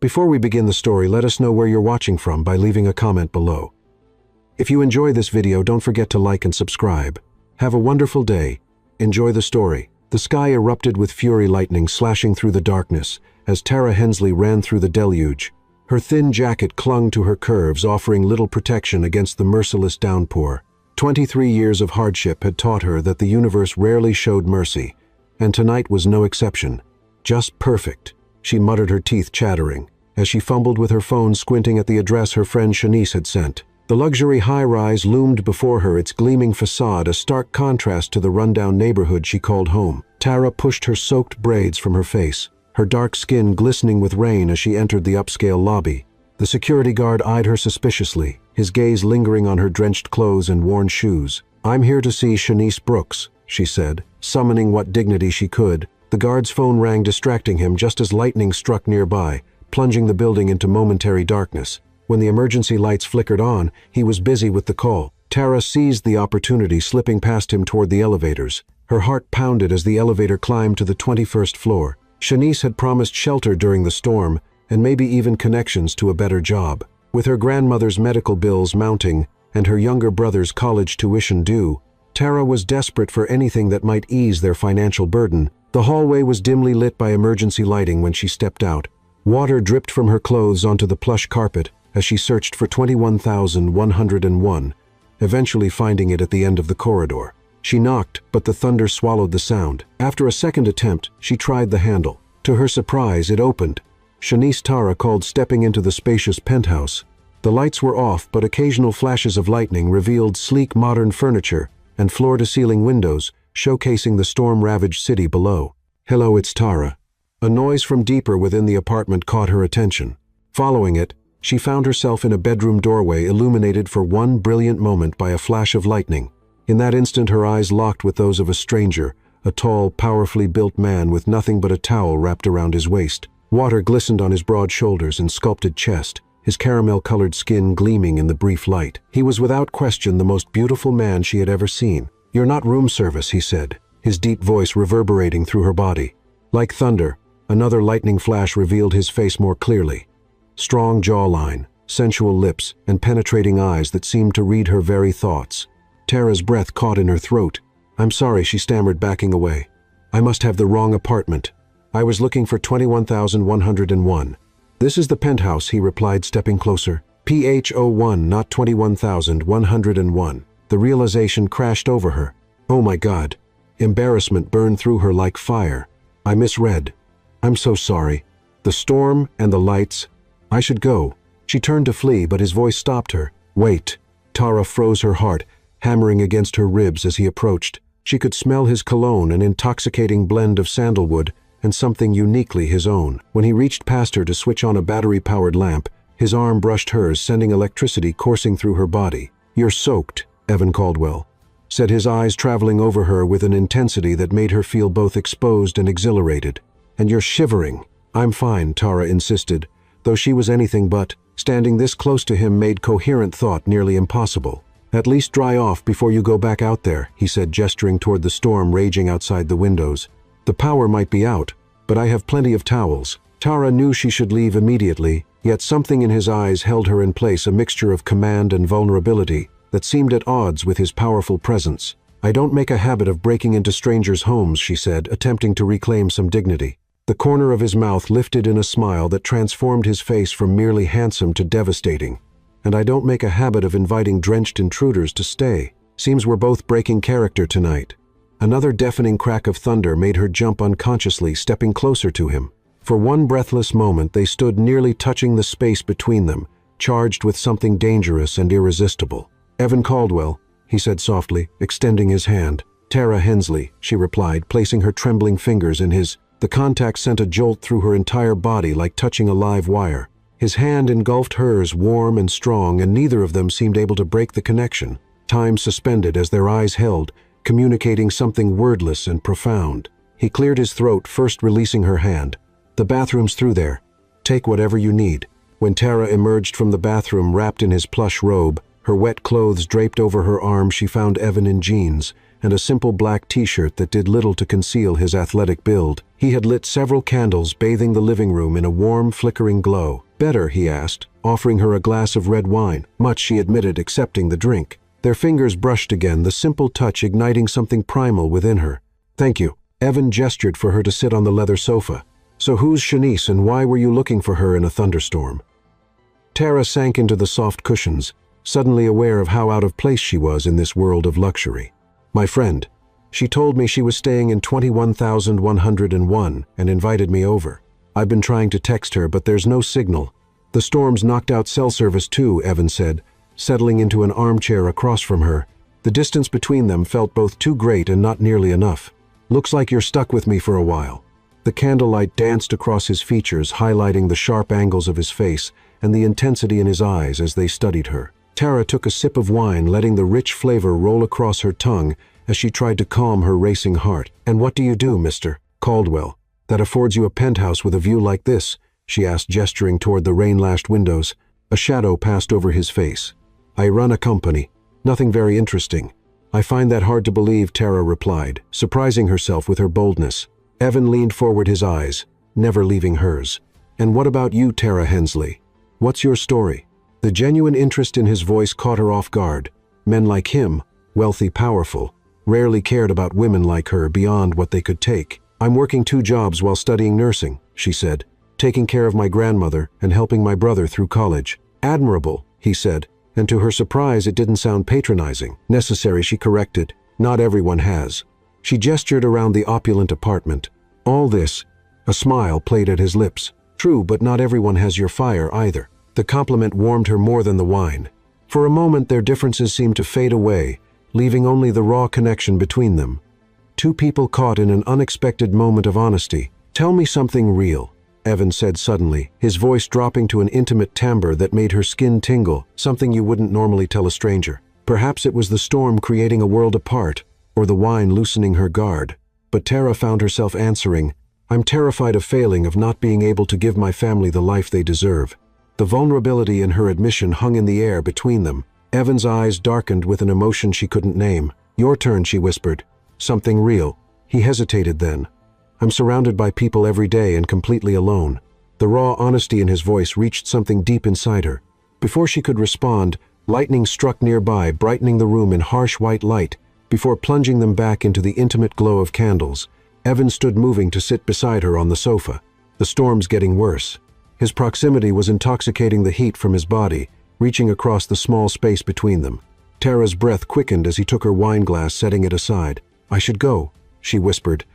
Before we begin the story, let us know where you're watching from by leaving a comment below. If you enjoy this video, don't forget to like and subscribe. Have a wonderful day. Enjoy the story. The sky erupted with fury, lightning slashing through the darkness as Tara Hensley ran through the deluge. Her thin jacket clung to her curves, offering little protection against the merciless downpour. 23 years of hardship had taught her that the universe rarely showed mercy, and tonight was no exception. Just perfect, she muttered, her teeth chattering, as she fumbled with her phone, squinting at the address her friend Shanice had sent. The luxury high-rise loomed before her, its gleaming facade a stark contrast to the rundown neighborhood she called home. Tara pushed her soaked braids from her face, her dark skin glistening with rain as she entered the upscale lobby. The security guard eyed her suspiciously, his gaze lingering on her drenched clothes and worn shoes. "I'm here to see Shanice Brooks," she said, summoning what dignity she could. The guard's phone rang, distracting him just as lightning struck nearby, plunging the building into momentary darkness. When the emergency lights flickered on, he was busy with the call. Tara seized the opportunity, slipping past him toward the elevators. Her heart pounded as the elevator climbed to the 21st floor. Shanice had promised shelter during the storm, and maybe even connections to a better job. With her grandmother's medical bills mounting and her younger brother's college tuition due, Tara was desperate for anything that might ease their financial burden. The hallway was dimly lit by emergency lighting when she stepped out. Water dripped from her clothes onto the plush carpet as she searched for 21,101, eventually finding it at the end of the corridor. She knocked, but the thunder swallowed the sound. After a second attempt, she tried the handle. To her surprise, it opened. Shanice, Tara called, stepping into the spacious penthouse. The lights were off, but occasional flashes of lightning revealed sleek modern furniture and floor-to-ceiling windows, showcasing the storm-ravaged city below. "Hello, it's Tara." A noise from deeper within the apartment caught her attention. Following it, she found herself in a bedroom doorway illuminated for one brilliant moment by a flash of lightning. In that instant, her eyes locked with those of a stranger, a tall, powerfully built man with nothing but a towel wrapped around his waist. Water glistened on his broad shoulders and sculpted chest, his caramel-colored skin gleaming in the brief light. He was without question the most beautiful man she had ever seen. "You're not room service," he said, his deep voice reverberating through her body. Like thunder, another lightning flash revealed his face more clearly. Strong jawline, sensual lips, and penetrating eyes that seemed to read her very thoughts. Tara's breath caught in her throat. "I'm sorry," she stammered, backing away. "I must have the wrong apartment. I was looking for 21,101. "This is the penthouse," he replied, stepping closer. "PH01, not 21,101. The realization crashed over her. "Oh my God." Embarrassment burned through her like fire. "I misread. I'm so sorry. The storm and the lights. I should go." She turned to flee, but his voice stopped her. "Wait." Tara froze, her heart hammering against her ribs as he approached. She could smell his cologne, an intoxicating blend of sandalwood and something uniquely his own. When he reached past her to switch on a battery-powered lamp, his arm brushed hers, sending electricity coursing through her body. "You're soaked," Evan Caldwell said, his eyes traveling over her with an intensity that made her feel both exposed and exhilarated. "And you're shivering." "I'm fine," Tara insisted, though she was anything but. Standing this close to him made coherent thought nearly impossible. "At least dry off before you go back out there," he said, gesturing toward the storm raging outside the windows. "The power might be out, but I have plenty of towels." Tara knew she should leave immediately, yet something in his eyes held her in place, a mixture of command and vulnerability that seemed at odds with his powerful presence. "I don't make a habit of breaking into strangers' homes," she said, attempting to reclaim some dignity. The corner of his mouth lifted in a smile that transformed his face from merely handsome to devastating. "And I don't make a habit of inviting drenched intruders to stay. Seems we're both breaking character tonight." Another deafening crack of thunder made her jump unconsciously, stepping closer to him. For one breathless moment, they stood nearly touching the space between them, charged with something dangerous and irresistible. "Evan Caldwell," he said softly, extending his hand. "Tara Hensley," she replied, placing her trembling fingers in his. The contact sent a jolt through her entire body, like touching a live wire. His hand engulfed hers, warm and strong, and neither of them seemed able to break the connection. Time suspended as their eyes held, communicating something wordless and profound. He cleared his throat, first releasing her hand. "The bathroom's through there. Take whatever you need." When Tara emerged from the bathroom wrapped in his plush robe, her wet clothes draped over her arm, she found Evan in jeans, and a simple black t-shirt that did little to conceal his athletic build. He had lit several candles, bathing the living room in a warm, flickering glow. "Better?" he asked, offering her a glass of red wine, much, she admitted, accepting the drink. Their fingers brushed again, the simple touch igniting something primal within her. "Thank you." Evan gestured for her to sit on the leather sofa. "So who's Shanice, and why were you looking for her in a thunderstorm?" Tara sank into the soft cushions, suddenly aware of how out of place she was in this world of luxury. "My friend. She told me she was staying in 21,101 and invited me over. I've been trying to text her, but there's no signal. The storm's knocked out cell service too," Evan said, settling into an armchair across from her. The distance between them felt both too great and not nearly enough. "Looks like you're stuck with me for a while." The candlelight danced across his features, highlighting the sharp angles of his face and the intensity in his eyes as they studied her. Tara took a sip of wine, letting the rich flavor roll across her tongue as she tried to calm her racing heart. "And what do you do, Mr. Caldwell, that affords you a penthouse with a view like this?" she asked, gesturing toward the rain-lashed windows. A shadow passed over his face. "I run a company. Nothing very interesting." "I find that hard to believe," Tara replied, surprising herself with her boldness. Evan leaned forward, his eyes never leaving hers. "And what about you, Tara Hensley? What's your story?" The genuine interest in his voice caught her off guard. Men like him, wealthy, powerful, rarely cared about women like her beyond what they could take. "I'm working 2 jobs while studying nursing," she said, "taking care of my grandmother and helping my brother through college." "Admirable," he said, and to her surprise it didn't sound patronizing. "Necessary," she corrected. "Not everyone has." She gestured around the opulent apartment. "All this," a smile played at his lips. "True, but not everyone has your fire either." The compliment warmed her more than the wine. For a moment their differences seemed to fade away, leaving only the raw connection between them. Two people caught in an unexpected moment of honesty. "Tell me something real," Evan said suddenly, his voice dropping to an intimate timbre that made her skin tingle, something you wouldn't normally tell a stranger. Perhaps it was the storm creating a world apart, or the wine loosening her guard. But Tara found herself answering, "I'm terrified of failing, of not being able to give my family the life they deserve." The vulnerability in her admission hung in the air between them. Evan's eyes darkened with an emotion she couldn't name. "Your turn," she whispered. "Something real." He hesitated then. "I'm surrounded by people every day and completely alone." The raw honesty in his voice reached something deep inside her. Before she could respond, lightning struck nearby, brightening the room in harsh white light, before plunging them back into the intimate glow of candles. Evan stood moving to sit beside her on the sofa. The storm's getting worse. His proximity was intoxicating the heat from his body, reaching across the small space between them. Tara's breath quickened as he took her wine glass, setting it aside. "I should go," she whispered,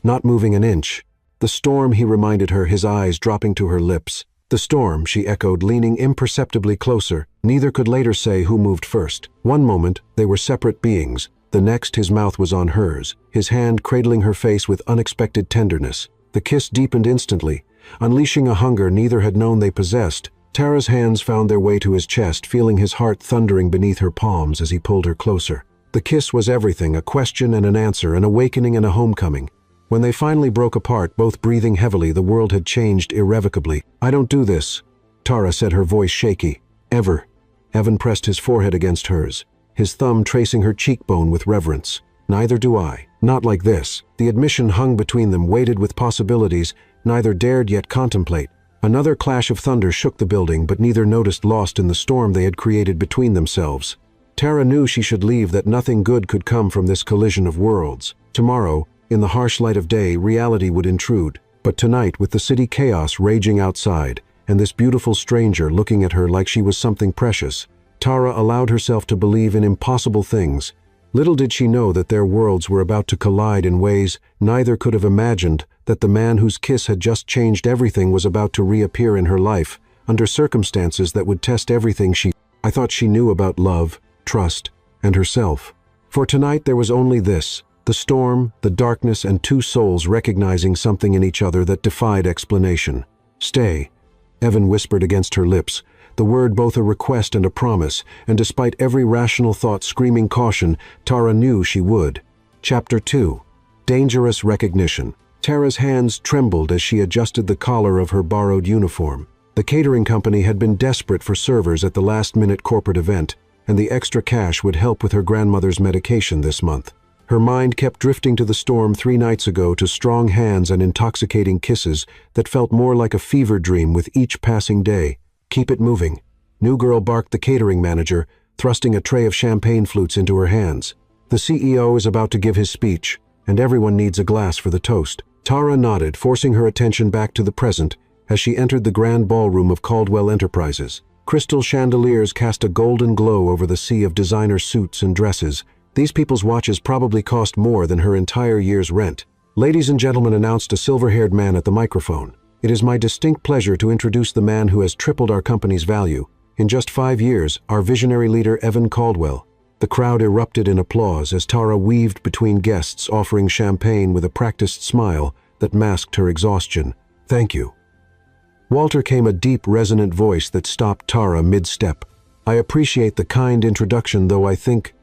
not moving an inch. "The storm," he reminded her, his eyes dropping to her lips. "The storm," she echoed, leaning imperceptibly closer. Neither could later say who moved first. One moment, they were separate beings. The next, his mouth was on hers, his hand cradling her face with unexpected tenderness. The kiss deepened instantly, unleashing a hunger neither had known they possessed. Tara's hands found their way to his chest, feeling his heart thundering beneath her palms as he pulled her closer. The kiss was everything, a question and an answer, an awakening and a homecoming. When they finally broke apart, both breathing heavily, the world had changed irrevocably. "I don't do this," Tara said, her voice shaky. "Ever." Evan pressed his forehead against hers, his thumb tracing her cheekbone with reverence. "Neither do I. Not like this." The admission hung between them, weighted with possibilities neither dared yet contemplate. Another clash of thunder shook the building, but neither noticed, lost in the storm they had created between themselves. Tara knew she should leave, that nothing good could come from this collision of worlds. Tomorrow, in the harsh light of day, reality would intrude. But tonight, with the city chaos raging outside, and this beautiful stranger looking at her like she was something precious, Tara allowed herself to believe in impossible things. Little did she know that their worlds were about to collide in ways neither could have imagined, that the man whose kiss had just changed everything was about to reappear in her life, under circumstances that would test everything I thought she knew about love, trust, and herself. For tonight there was only this, the storm, the darkness, and two souls recognizing something in each other that defied explanation. "Stay," Evan whispered against her lips, the word both a request and a promise, and despite every rational thought screaming caution, Tara knew she would. Chapter 2. Dangerous Recognition. Tara's hands trembled as she adjusted the collar of her borrowed uniform. The catering company had been desperate for servers at the last-minute corporate event, and the extra cash would help with her grandmother's medication this month. Her mind kept drifting to the storm 3 nights ago, to strong hands and intoxicating kisses that felt more like a fever dream with each passing day. "Keep it moving." New Girl barked the catering manager, thrusting a tray of champagne flutes into her hands. "The CEO is about to give his speech, and everyone needs a glass for the toast." Tara nodded, forcing her attention back to the present as she entered the grand ballroom of Caldwell Enterprises. Crystal chandeliers cast a golden glow over the sea of designer suits and dresses. These people's watches probably cost more than her entire year's rent. "Ladies and gentlemen," announced a silver-haired man at the microphone, "it is my distinct pleasure to introduce the man who has tripled our company's value. In just 5 years, our visionary leader, Evan Caldwell." The crowd erupted in applause as Tara weaved between guests, offering champagne with a practiced smile that masked her exhaustion. "Thank you." Walter came a deep, resonant voice that stopped Tara mid-step. "I appreciate the kind introduction, though I think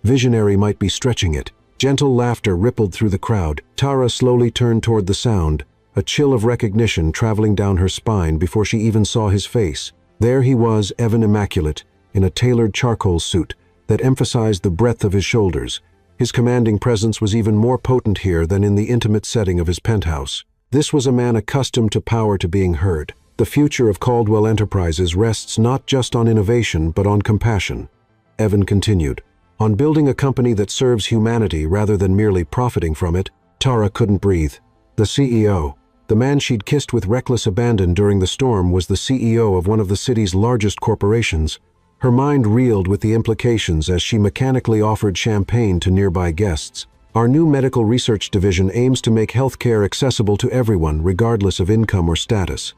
visionary might be stretching it." Gentle laughter rippled through the crowd. Tara slowly turned toward the sound, a chill of recognition traveling down her spine before she even saw his face. There he was, Evan immaculate, in a tailored charcoal suit that emphasized the breadth of his shoulders. His commanding presence was even more potent here than in the intimate setting of his penthouse. This was a man accustomed to power, to being heard. The future of Caldwell Enterprises rests not just on innovation, but on compassion. Evan continued, "On building a company that serves humanity rather than merely profiting from it." Tara couldn't breathe. The CEO, the man she'd kissed with reckless abandon during the storm, was the CEO of one of the city's largest corporations. Her mind reeled with the implications as she mechanically offered champagne to nearby guests. "Our new medical research division aims to make healthcare accessible to everyone, regardless of income or status."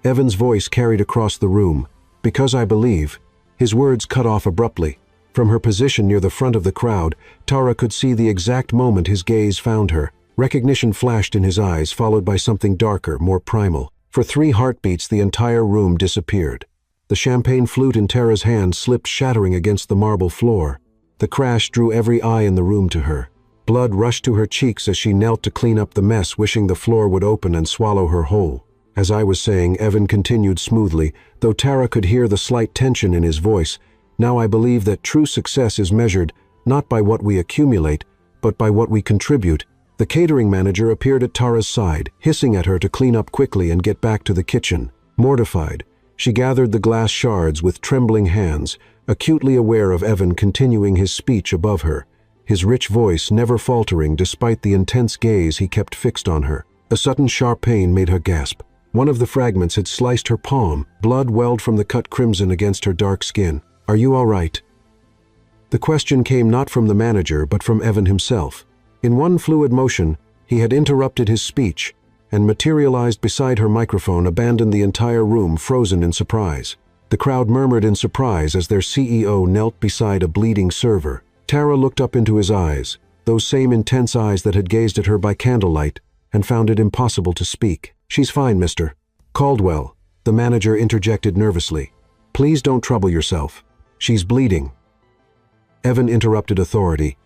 Evan's voice carried across the room. "Because I believe." His words cut off abruptly. From her position near the front of the crowd, Tara could see the exact moment his gaze found her. Recognition flashed in his eyes, followed by something darker, more primal. For 3 heartbeats, the entire room disappeared. The champagne flute in Tara's hand slipped, shattering against the marble floor. The crash drew every eye in the room to her. Blood rushed to her cheeks as she knelt to clean up the mess, wishing the floor would open and swallow her whole. "As I was saying," Evan continued smoothly, though Tara could hear the slight tension in his voice, "now I believe that true success is measured not by what we accumulate, but by what we contribute." The catering manager appeared at Tara's side, hissing at her to clean up quickly and get back to the kitchen. Mortified, she gathered the glass shards with trembling hands, acutely aware of Evan continuing his speech above her, his rich voice never faltering despite the intense gaze he kept fixed on her. A sudden sharp pain made her gasp. One of the fragments had sliced her palm. Blood welled from the cut crimson against her dark skin. "Are you all right?" The question came not from the manager, but from Evan himself. In one fluid motion, he had interrupted his speech and, materialized beside her microphone, abandoned the entire room, frozen in surprise. The crowd murmured in surprise as their CEO knelt beside a bleeding server. Tara looked up into his eyes, those same intense eyes that had gazed at her by candlelight, and found it impossible to speak. "She's fine, Mr. Caldwell," the manager interjected nervously. "Please don't trouble yourself. She's bleeding." Evan interrupted authority.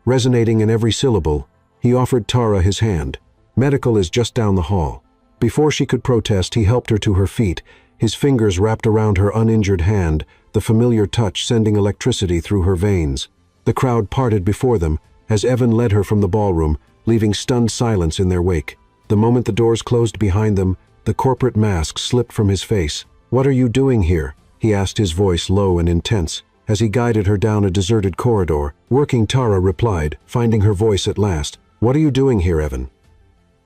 Resonating in every syllable, he offered Tara his hand. "Medical is just down the hall." Before she could protest, he helped her to her feet, his fingers wrapped around her uninjured hand, the familiar touch sending electricity through her veins. The crowd parted before them as Evan led her from the ballroom, leaving stunned silence in their wake. The moment the doors closed behind them, the corporate mask slipped from his face. "What are you doing here?" he asked, his voice low and intense, as he guided her down a deserted corridor. Working, Tara replied, finding her voice at last. "What are you doing here, Evan?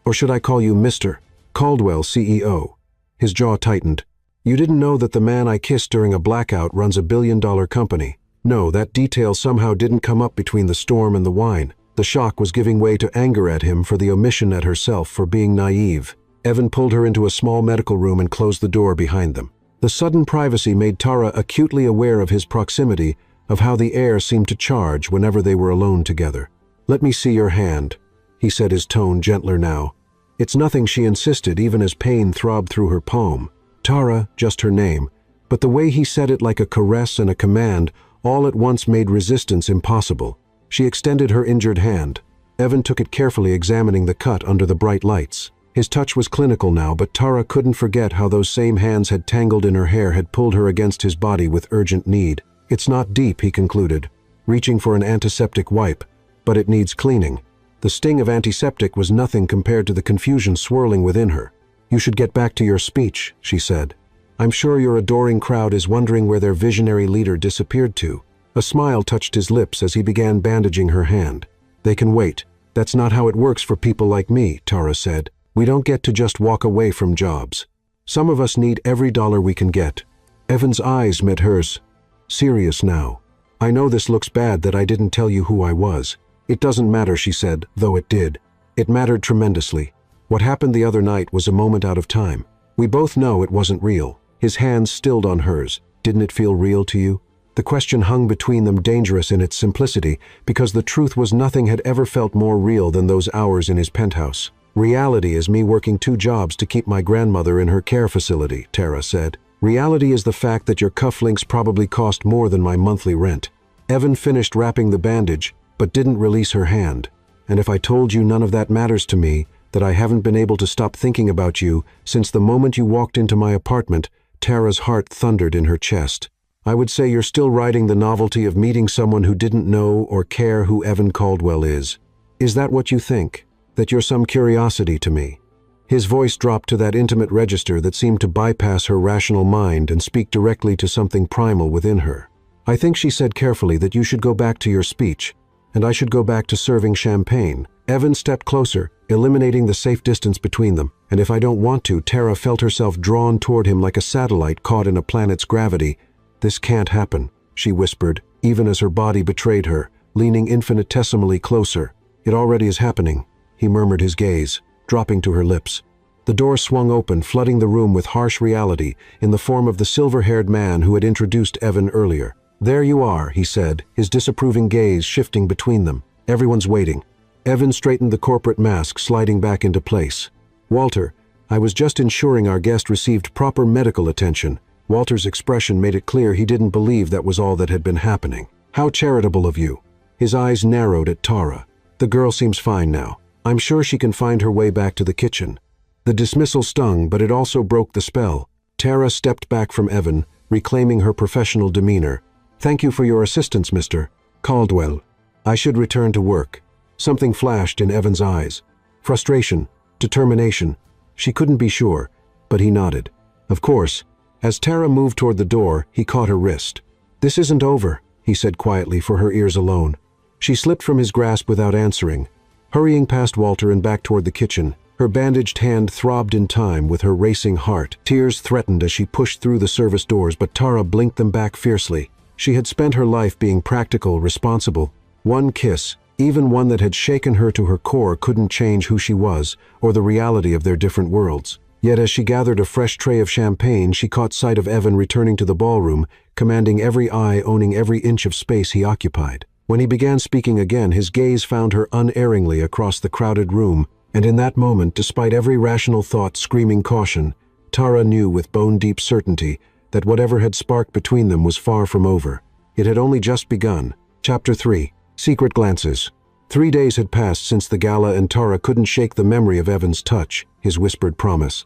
Or should I call you Mr. Caldwell, CEO?" His jaw tightened. "You didn't know that the man I kissed during a blackout runs $1 billion company?" No, that detail somehow didn't come up between the storm and the wine. The shock was giving way to anger at him for the omission, at herself for being naive. Evan pulled her into a small medical room and closed the door behind them. The sudden privacy made Tara acutely aware of his proximity, of how the air seemed to charge whenever they were alone together. "Let me see your hand," he said, his tone gentler now. "It's nothing," she insisted, even as pain throbbed through her palm. Tara, just her name, but the way he said it, like a caress and a command, all at once made resistance impossible. She extended her injured hand. Evan took it carefully, examining the cut under the bright lights. His touch was clinical now, but Tara couldn't forget how those same hands had tangled in her hair, had pulled her against his body with urgent need. "It's not deep," he concluded, reaching for an antiseptic wipe. but it needs cleaning." The sting of antiseptic was nothing compared to the confusion swirling within her. "You should get back to your speech," she said. "I'm sure your adoring crowd is wondering where their visionary leader disappeared to." A smile touched his lips as he began bandaging her hand. "They can wait. That's not how it works for people like me," Tara said. "We don't get to just walk away from jobs. Some of us need every dollar we can get." Evan's eyes met hers, serious now. "I know this looks bad that I didn't tell you who I was." "It doesn't matter," she said, though it did. It mattered tremendously. What happened the other night was a moment out of time. We both know it wasn't real. His hands stilled on hers. "Didn't it feel real to you?" The question hung between them, dangerous in its simplicity, because the truth was nothing had ever felt more real than those hours in his penthouse. "Reality is me working 2 jobs to keep my grandmother in her care facility," Tara said. "Reality is the fact that your cufflinks probably cost more than my monthly rent." Evan finished wrapping the bandage, but didn't release her hand. "And if I told you none of that matters to me, that I haven't been able to stop thinking about you since the moment you walked into my apartment," Tara's heart thundered in her chest. "I would say you're still riding the novelty of meeting someone who didn't know or care who Evan Caldwell is. Is that what you think? That you're some curiosity to me?" His voice dropped to that intimate register that seemed to bypass her rational mind and speak directly to something primal within her. "I think," she said carefully, "that you should go back to your speech, and I should go back to serving champagne." Evan stepped closer, eliminating the safe distance between them. "And if I don't want to," Tara felt herself drawn toward him like a satellite caught in a planet's gravity. "This can't happen," she whispered, even as her body betrayed her, leaning infinitesimally closer. "It already is happening," he murmured, his gaze dropping to her lips. The door swung open, flooding the room with harsh reality in the form of the silver-haired man who had introduced Evan earlier. "There you are," he said, his disapproving gaze shifting between them. "Everyone's waiting." Evan straightened the corporate mask, sliding back into place. "Walter, I was just ensuring our guest received proper medical attention." Walter's expression made it clear he didn't believe that was all that had been happening. "How charitable of you." His eyes narrowed at Tara. "The girl seems fine now. I'm sure she can find her way back to the kitchen." The dismissal stung, but it also broke the spell. Tara stepped back from Evan, reclaiming her professional demeanor. "Thank you for your assistance, Mr. Caldwell. I should return to work." Something flashed in Evan's eyes. Frustration, determination. She couldn't be sure, but he nodded. "Of course." As Tara moved toward the door, he caught her wrist. "This isn't over," he said quietly, for her ears alone. She slipped from his grasp without answering. Hurrying past Walter and back toward the kitchen, her bandaged hand throbbed in time with her racing heart. Tears threatened as she pushed through the service doors, but Tara blinked them back fiercely. She had spent her life being practical, responsible. One kiss, even one that had shaken her to her core, couldn't change who she was or the reality of their different worlds. Yet as she gathered a fresh tray of champagne, she caught sight of Evan returning to the ballroom, commanding every eye, owning every inch of space he occupied. When he began speaking again, his gaze found her unerringly across the crowded room, and in that moment, despite every rational thought screaming caution, Tara knew with bone-deep certainty that whatever had sparked between them was far from over. It had only just begun. Chapter 3. Secret Glances. 3 days had passed since the gala, and Tara couldn't shake the memory of Evan's touch, his whispered promise.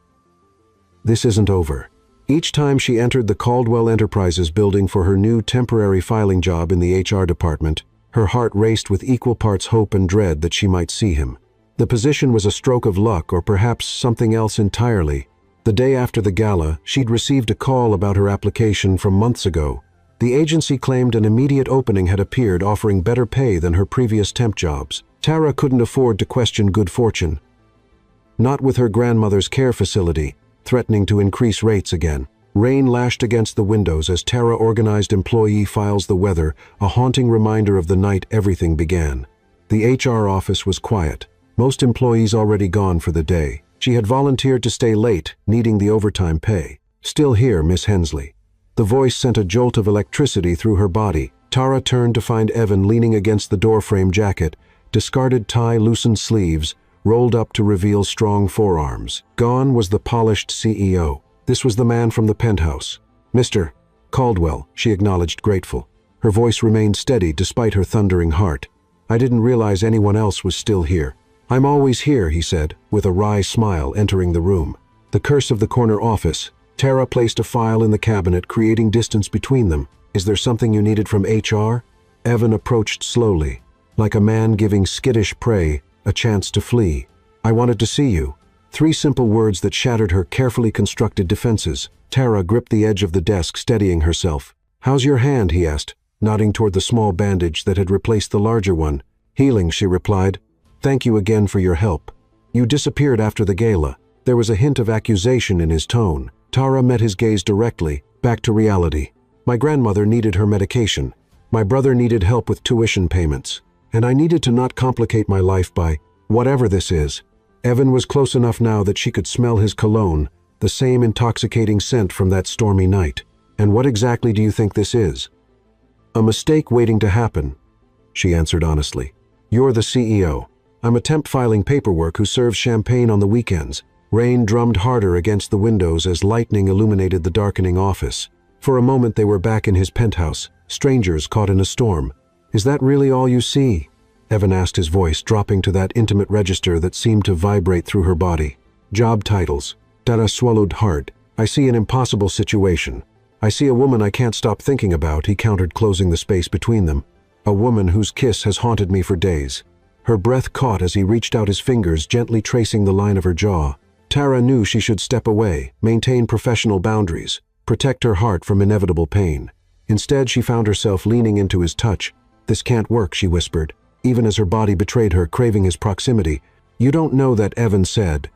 This isn't over. Each time she entered the Caldwell Enterprises building for her new temporary filing job in the HR department, her heart raced with equal parts hope and dread that she might see him. The position was a stroke of luck, or perhaps something else entirely. The day after the gala, she'd received a call about her application from months ago. The agency claimed an immediate opening had appeared, offering better pay than her previous temp jobs. Tara couldn't afford to question good fortune. Not with her grandmother's care facility threatening to increase rates again. Rain lashed against the windows as Tara organized employee files, the weather, a haunting reminder of the night everything began. The HR office was quiet. Most employees already gone for the day. She had volunteered to stay late, needing the overtime pay. "Still here, Miss Hensley." The voice sent a jolt of electricity through her body. Tara turned to find Evan leaning against the doorframe jacket, discarded tie, loosened sleeves, rolled up to reveal strong forearms. Gone was the polished CEO. This was the man from the Penthouse. "Mr. Caldwell," she acknowledged, grateful. Her voice remained steady despite her thundering heart. "I didn't realize anyone else was still here." "I'm always here," he said, with a wry smile, entering the room. The curse of the corner office. Tara placed a file in the cabinet, creating distance between them. "Is there something you needed from HR?" Evan approached slowly. like a man giving skittish prey a chance to flee. "I wanted to see you." 3 simple words that shattered her carefully constructed defenses. Tara gripped the edge of the desk, steadying herself. "How's your hand?" he asked, nodding toward the small bandage that had replaced the larger one. "Healing," she replied. "Thank you again for your help. You disappeared after the gala." There was a hint of accusation in his tone. Tara met his gaze directly, back to reality. "My grandmother needed her medication. My brother needed help with tuition payments. And I needed to not complicate my life by whatever this is." Evan was close enough now that she could smell his cologne, the same intoxicating scent from that stormy night. "And what exactly do you think this is?" "A mistake waiting to happen," she answered honestly. "You're the CEO. I'm a temp filing paperwork who serves champagne on the weekends." Rain drummed harder against the windows as lightning illuminated the darkening office. For a moment they were back in his penthouse, strangers caught in a storm. "Is that really all you see?" Evan asked, his voice dropping to that intimate register that seemed to vibrate through her body. "Job titles." Tara swallowed hard. "I see an impossible situation. I see a woman I can't stop thinking about," he countered, closing the space between them. "A woman whose kiss has haunted me for days." Her breath caught as he reached out his fingers, gently tracing the line of her jaw. Tara knew she should step away, maintain professional boundaries, protect her heart from inevitable pain. Instead, she found herself leaning into his touch. "This can't work," she whispered, even as her body betrayed her, craving his proximity. "You don't know that," Evan said,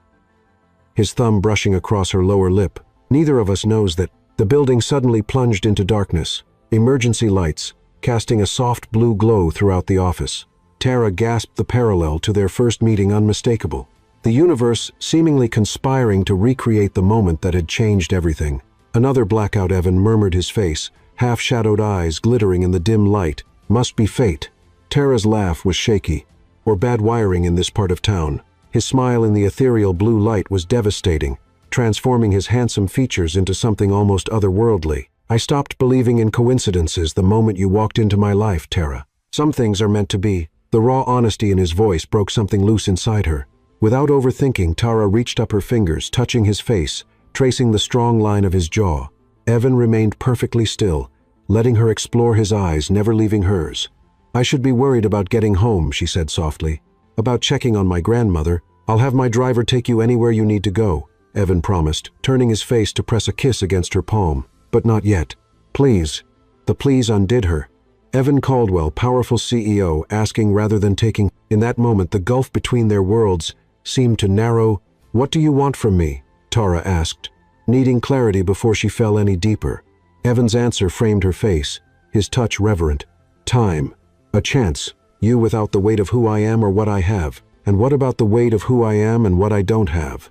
his thumb brushing across her lower lip. "Neither of us knows that." The building suddenly plunged into darkness, emergency lights casting a soft blue glow throughout the office. Tara gasped, the parallel to their first meeting unmistakable. The universe seemingly conspiring to recreate the moment that had changed everything. "Another blackout," Evan murmured, his face, half-shadowed eyes glittering in the dim light. "Must be fate." Tara's laugh was shaky, or bad wiring in this part of town. His smile in the ethereal blue light was devastating, transforming his handsome features into something almost otherworldly. "I stopped believing in coincidences the moment you walked into my life, Tara. Some things are meant to be." The raw honesty in his voice broke something loose inside her. Without overthinking, Tara reached up her fingers, touching his face, tracing the strong line of his jaw. Evan remained perfectly still, letting her explore his eyes, never leaving hers. "I should be worried about getting home," she said softly. "About checking on my grandmother. I'll have my driver take you anywhere you need to go," Evan promised, turning his face to press a kiss against her palm. "But not yet. Please." The please undid her. Evan Caldwell, powerful CEO, asking rather than taking. In that moment, the gulf between their worlds seemed to narrow. "What do you want from me?" Tara asked, needing clarity before she fell any deeper. Evan's answer framed her face, his touch reverent. "Time. A chance. You without the weight of who I am or what I have. And what about the weight of who I am and what I don't have?"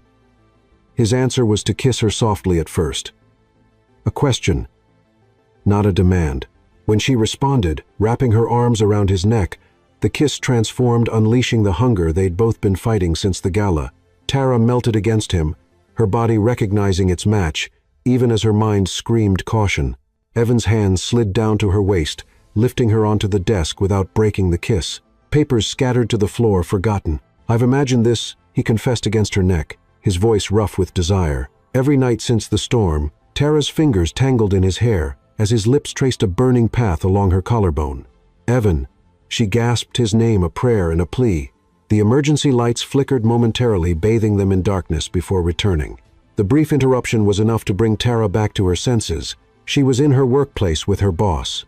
His answer was to kiss her softly at first. A question, not a demand. When she responded, wrapping her arms around his neck, the kiss transformed, unleashing the hunger they'd both been fighting since the gala. Tara melted against him, her body recognizing its match, even as her mind screamed caution. Evan's hands slid down to her waist, lifting her onto the desk without breaking the kiss. Papers scattered to the floor, forgotten. "I've imagined this," he confessed against her neck, his voice rough with desire. Every night since the storm, Tara's fingers tangled in his hair as his lips traced a burning path along her collarbone. "Evan." She gasped his name, a prayer and a plea. The emergency lights flickered momentarily, bathing them in darkness before returning. The brief interruption was enough to bring Tara back to her senses. She was in her workplace with her boss,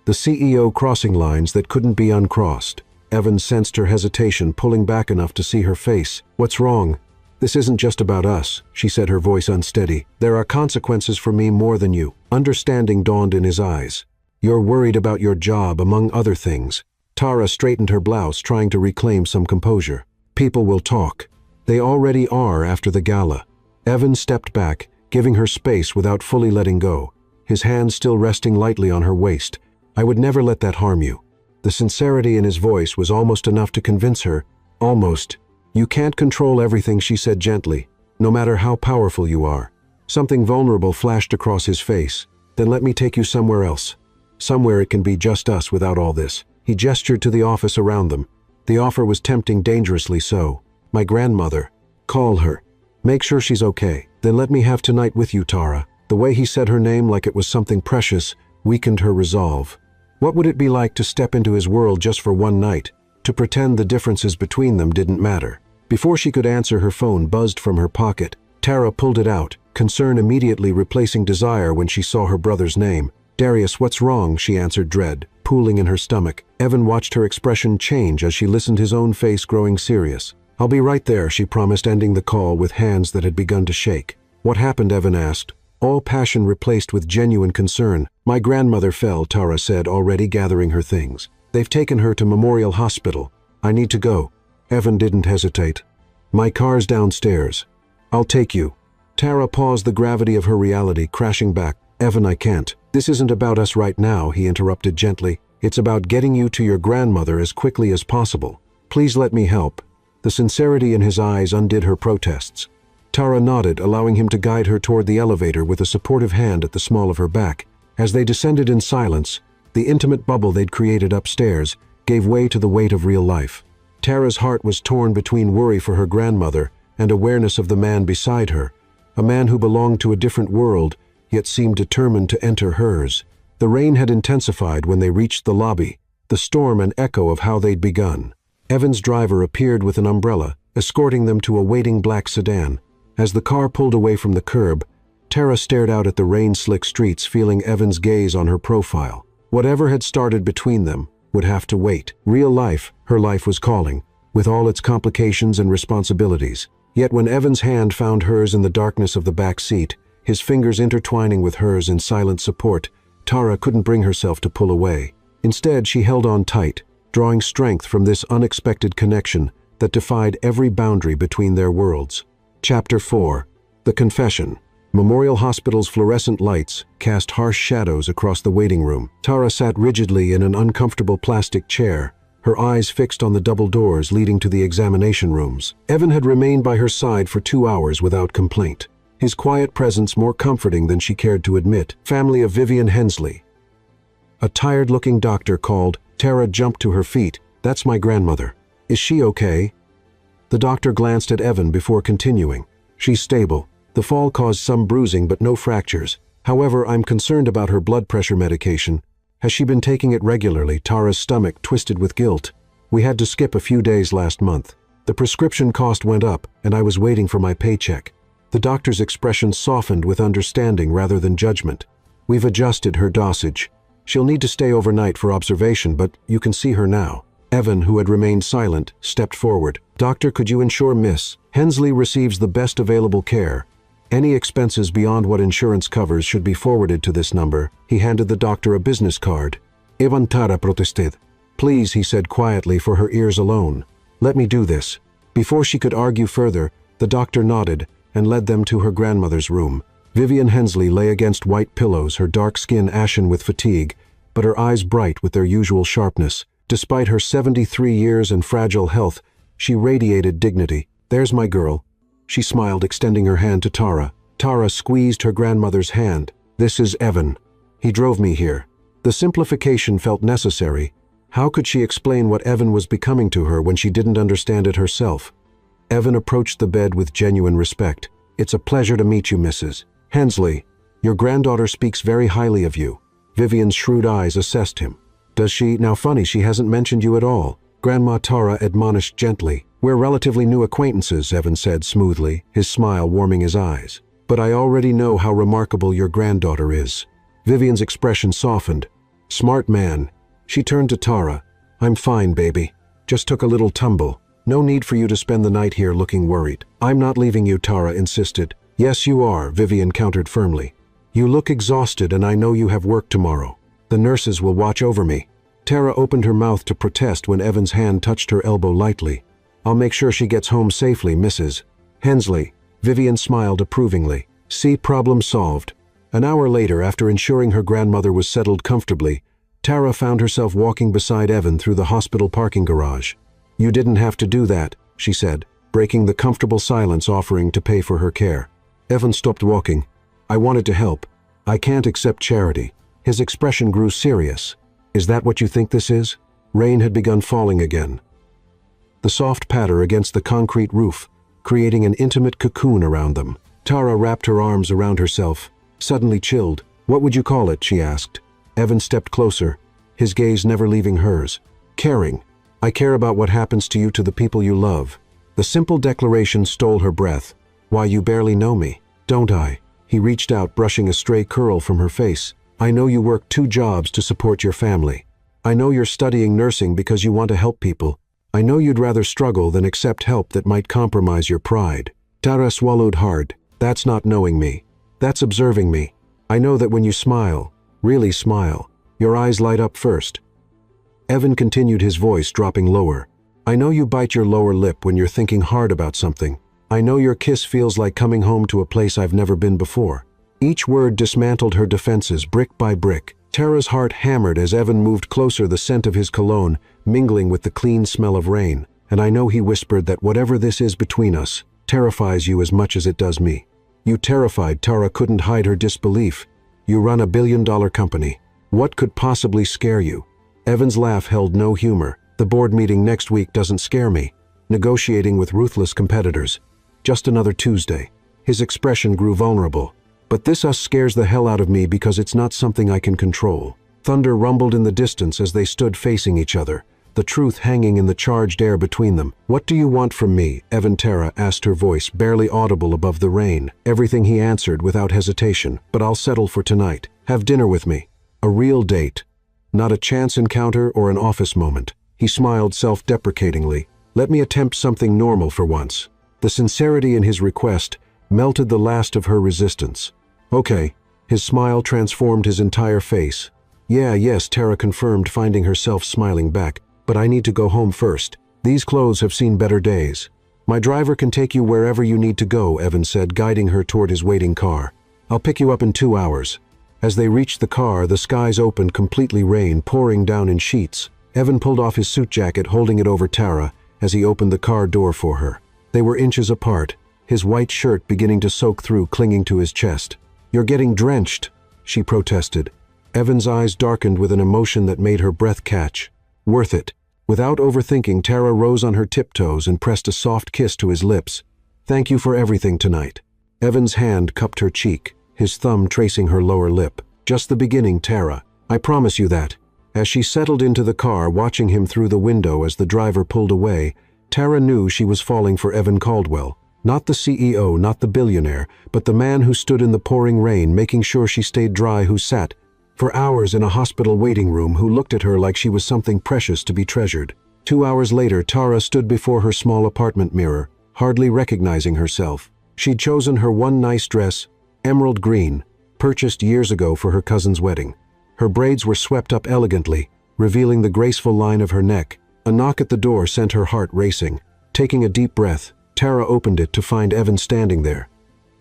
the CEO, crossing lines that couldn't be uncrossed. Evan sensed her hesitation, pulling back enough to see her face. "What's wrong?" "This isn't just about us," she said, her voice unsteady. "There are consequences for me more than you." Understanding dawned in his eyes. "You're worried about your job, among other things." Tara straightened her blouse, trying to reclaim some composure. "People will talk. They already are after the gala." Evan stepped back, giving her space without fully letting go, his hand still resting lightly on her waist. "I would never let that harm you." The sincerity in his voice was almost enough to convince her. Almost. "You can't control everything," she said gently, "no matter how powerful you are." Something vulnerable flashed across his face. "Then let me take you somewhere else. Somewhere it can be just us without all this." He gestured to the office around them. The offer was tempting, dangerously so. "My grandmother. Call her. Make sure she's okay. Then let me have tonight with you, Tara." The way he said her name like it was something precious weakened her resolve. What would it be like to step into his world just for one night? to pretend the differences between them didn't matter. Before she could answer, her phone buzzed from her pocket. Tara pulled it out, concern immediately replacing desire when she saw her brother's name. "Darius, what's wrong?" she answered, dread pooling in her stomach. Evan watched her expression change as she listened, his own face growing serious. "I'll be right there," she promised, ending the call with hands that had begun to shake. "What happened?" Evan asked, all passion replaced with genuine concern. "My grandmother fell," Tara said, already gathering her things. "They've taken her to Memorial Hospital. I need to go." Evan didn't hesitate. "My car's downstairs. I'll take you." Tara paused, the gravity of her reality crashing back. "Evan, I can't. This isn't about us right now," he interrupted gently. "It's about getting you to your grandmother as quickly as possible. Please let me help." The sincerity in his eyes undid her protests. Tara nodded, allowing him to guide her toward the elevator with a supportive hand at the small of her back. As they descended in silence, the intimate bubble they'd created upstairs gave way to the weight of real life. Tara's heart was torn between worry for her grandmother and awareness of the man beside her, a man who belonged to a different world, yet seemed determined to enter hers. The rain had intensified when they reached the lobby, the storm an echo of how they'd begun. Evan's driver appeared with an umbrella, escorting them to a waiting black sedan. As the car pulled away from the curb, Tara stared out at the rain-slick streets, feeling Evan's gaze on her profile. Whatever had started between them would have to wait. Real life, her life was calling, with all its complications and responsibilities. Yet when Evan's hand found hers in the darkness of the back seat, his fingers intertwining with hers in silent support, Tara couldn't bring herself to pull away. Instead, she held on tight, drawing strength from this unexpected connection that defied every boundary between their worlds. Chapter 4. The Confession. Memorial Hospital's fluorescent lights cast harsh shadows across the waiting room. Tara sat rigidly in an uncomfortable plastic chair, her eyes fixed on the double doors leading to the examination rooms. Evan had remained by her side for 2 hours without complaint, his quiet presence more comforting than she cared to admit. Family of Vivian Hensley. A tired-looking doctor called. Tara jumped to her feet. "That's my grandmother. Is she okay?" The doctor glanced at Evan before continuing. "She's stable. The fall caused some bruising but no fractures. However, I'm concerned about her blood pressure medication. Has she been taking it regularly?" Tara's stomach twisted with guilt. "We had to skip a few days last month. The prescription cost went up, and I was waiting for my paycheck." The doctor's expression softened with understanding rather than judgment. "We've adjusted her dosage. She'll need to stay overnight for observation, but you can see her now." Evan, who had remained silent, stepped forward. "Doctor, could you ensure Miss Hensley receives the best available care? Any expenses beyond what insurance covers should be forwarded to this number." He handed the doctor a business card. Evan Tara protested. "Please," he said quietly for her ears alone. "Let me do this." Before she could argue further, the doctor nodded and led them to her grandmother's room. Vivian Hensley lay against white pillows, her dark skin ashen with fatigue, but her eyes bright with their usual sharpness. Despite her 73 years and fragile health, she radiated dignity. "There's my girl." She smiled, extending her hand to Tara. Tara squeezed her grandmother's hand. "This is Evan. He drove me here." The simplification felt necessary. How could she explain what Evan was becoming to her when she didn't understand it herself? Evan approached the bed with genuine respect. "It's a pleasure to meet you, Mrs. Hensley. Your granddaughter speaks very highly of you." Vivian's shrewd eyes assessed him. "Does she? Now funny, she hasn't mentioned you at all." Grandma Tara admonished gently. "We're relatively new acquaintances," Evan said smoothly, his smile warming his eyes. "But I already know how remarkable your granddaughter is." Vivian's expression softened. "Smart man." She turned to Tara. "I'm fine, baby. Just took a little tumble. No need for you to spend the night here looking worried." "I'm not leaving you," Tara insisted. "Yes, you are," Vivian countered firmly. "You look exhausted and I know you have work tomorrow. The nurses will watch over me." Tara opened her mouth to protest when Evan's hand touched her elbow lightly. "I'll make sure she gets home safely, Mrs. Hensley." Vivian smiled approvingly. "See, problem solved." An hour later, after ensuring her grandmother was settled comfortably, Tara found herself walking beside Evan through the hospital parking garage. "You didn't have to do that," she said, breaking the comfortable silence, offering to pay for her care. Evan stopped walking. "I wanted to help. I can't accept charity." His expression grew serious. "Is that what you think this is?" Rain had begun falling again. The soft patter against the concrete roof, creating an intimate cocoon around them. Tara wrapped her arms around herself, suddenly chilled. "What would you call it?" she asked. Evan stepped closer, his gaze never leaving hers. "Caring." I care about what happens to you, to the people you love." The simple declaration stole her breath. "Why, you barely know me, don't I?" He reached out, brushing a stray curl from her face. "I know you work 2 jobs to support your family. I know you're studying nursing because you want to help people. I know you'd rather struggle than accept help that might compromise your pride." Tara swallowed hard. "That's not knowing me. That's observing me. I know that when you smile, really smile, your eyes light up first." Evan continued, his voice dropping lower. "I know you bite your lower lip when you're thinking hard about something. I know your kiss feels like coming home to a place I've never been before." Each word dismantled her defenses brick by brick. Tara's heart hammered as Evan moved closer, the scent of his cologne mingling with the clean smell of rain. "And I know," he whispered, "that whatever this is between us terrifies you as much as it does me." "You terrified?" Tara couldn't hide her disbelief. "You run a billion-dollar company. What could possibly scare you?" Evan's laugh held no humor. "The board meeting next week doesn't scare me. Negotiating with ruthless competitors. Just another Tuesday." His expression grew vulnerable. "But this us scares the hell out of me because it's not something I can control." Thunder rumbled in the distance as they stood facing each other, the truth hanging in the charged air between them. "What do you want from me?" Evan, Tara asked, her voice barely audible above the rain. "Everything," he answered without hesitation. "But I'll settle for tonight. Have dinner with me. A real date. Not a chance encounter or an office moment." He smiled self-deprecatingly. "Let me attempt something normal for once." The sincerity in his request melted the last of her resistance. "Okay." His smile transformed his entire face. Yes," Tara confirmed, finding herself smiling back. "But I need to go home first. These clothes have seen better days." "My driver can take you wherever you need to go," Evan said, guiding her toward his waiting car. "I'll pick you up in 2 hours." As they reached the car, the skies opened completely, rain pouring down in sheets. Evan pulled off his suit jacket, holding it over Tara as he opened the car door for her. They were inches apart, his white shirt beginning to soak through, clinging to his chest. "You're getting drenched," she protested. Evan's eyes darkened with an emotion that made her breath catch. "Worth it." Without overthinking, Tara rose on her tiptoes and pressed a soft kiss to his lips. "Thank you for everything tonight." Evan's hand cupped her cheek, his thumb tracing her lower lip. "Just the beginning, Tara. I promise you that." As she settled into the car, watching him through the window as the driver pulled away, Tara knew she was falling for Evan Caldwell. Not the CEO, not the billionaire, but the man who stood in the pouring rain, making sure she stayed dry, who sat for hours in a hospital waiting room, who looked at her like she was something precious to be treasured. 2 hours later, Tara stood before her small apartment mirror, hardly recognizing herself. She'd chosen her one nice dress, emerald green, purchased years ago for her cousin's wedding. Her braids were swept up elegantly, revealing the graceful line of her neck. A knock at the door sent her heart racing. Taking a deep breath, Tara opened it to find Evan standing there,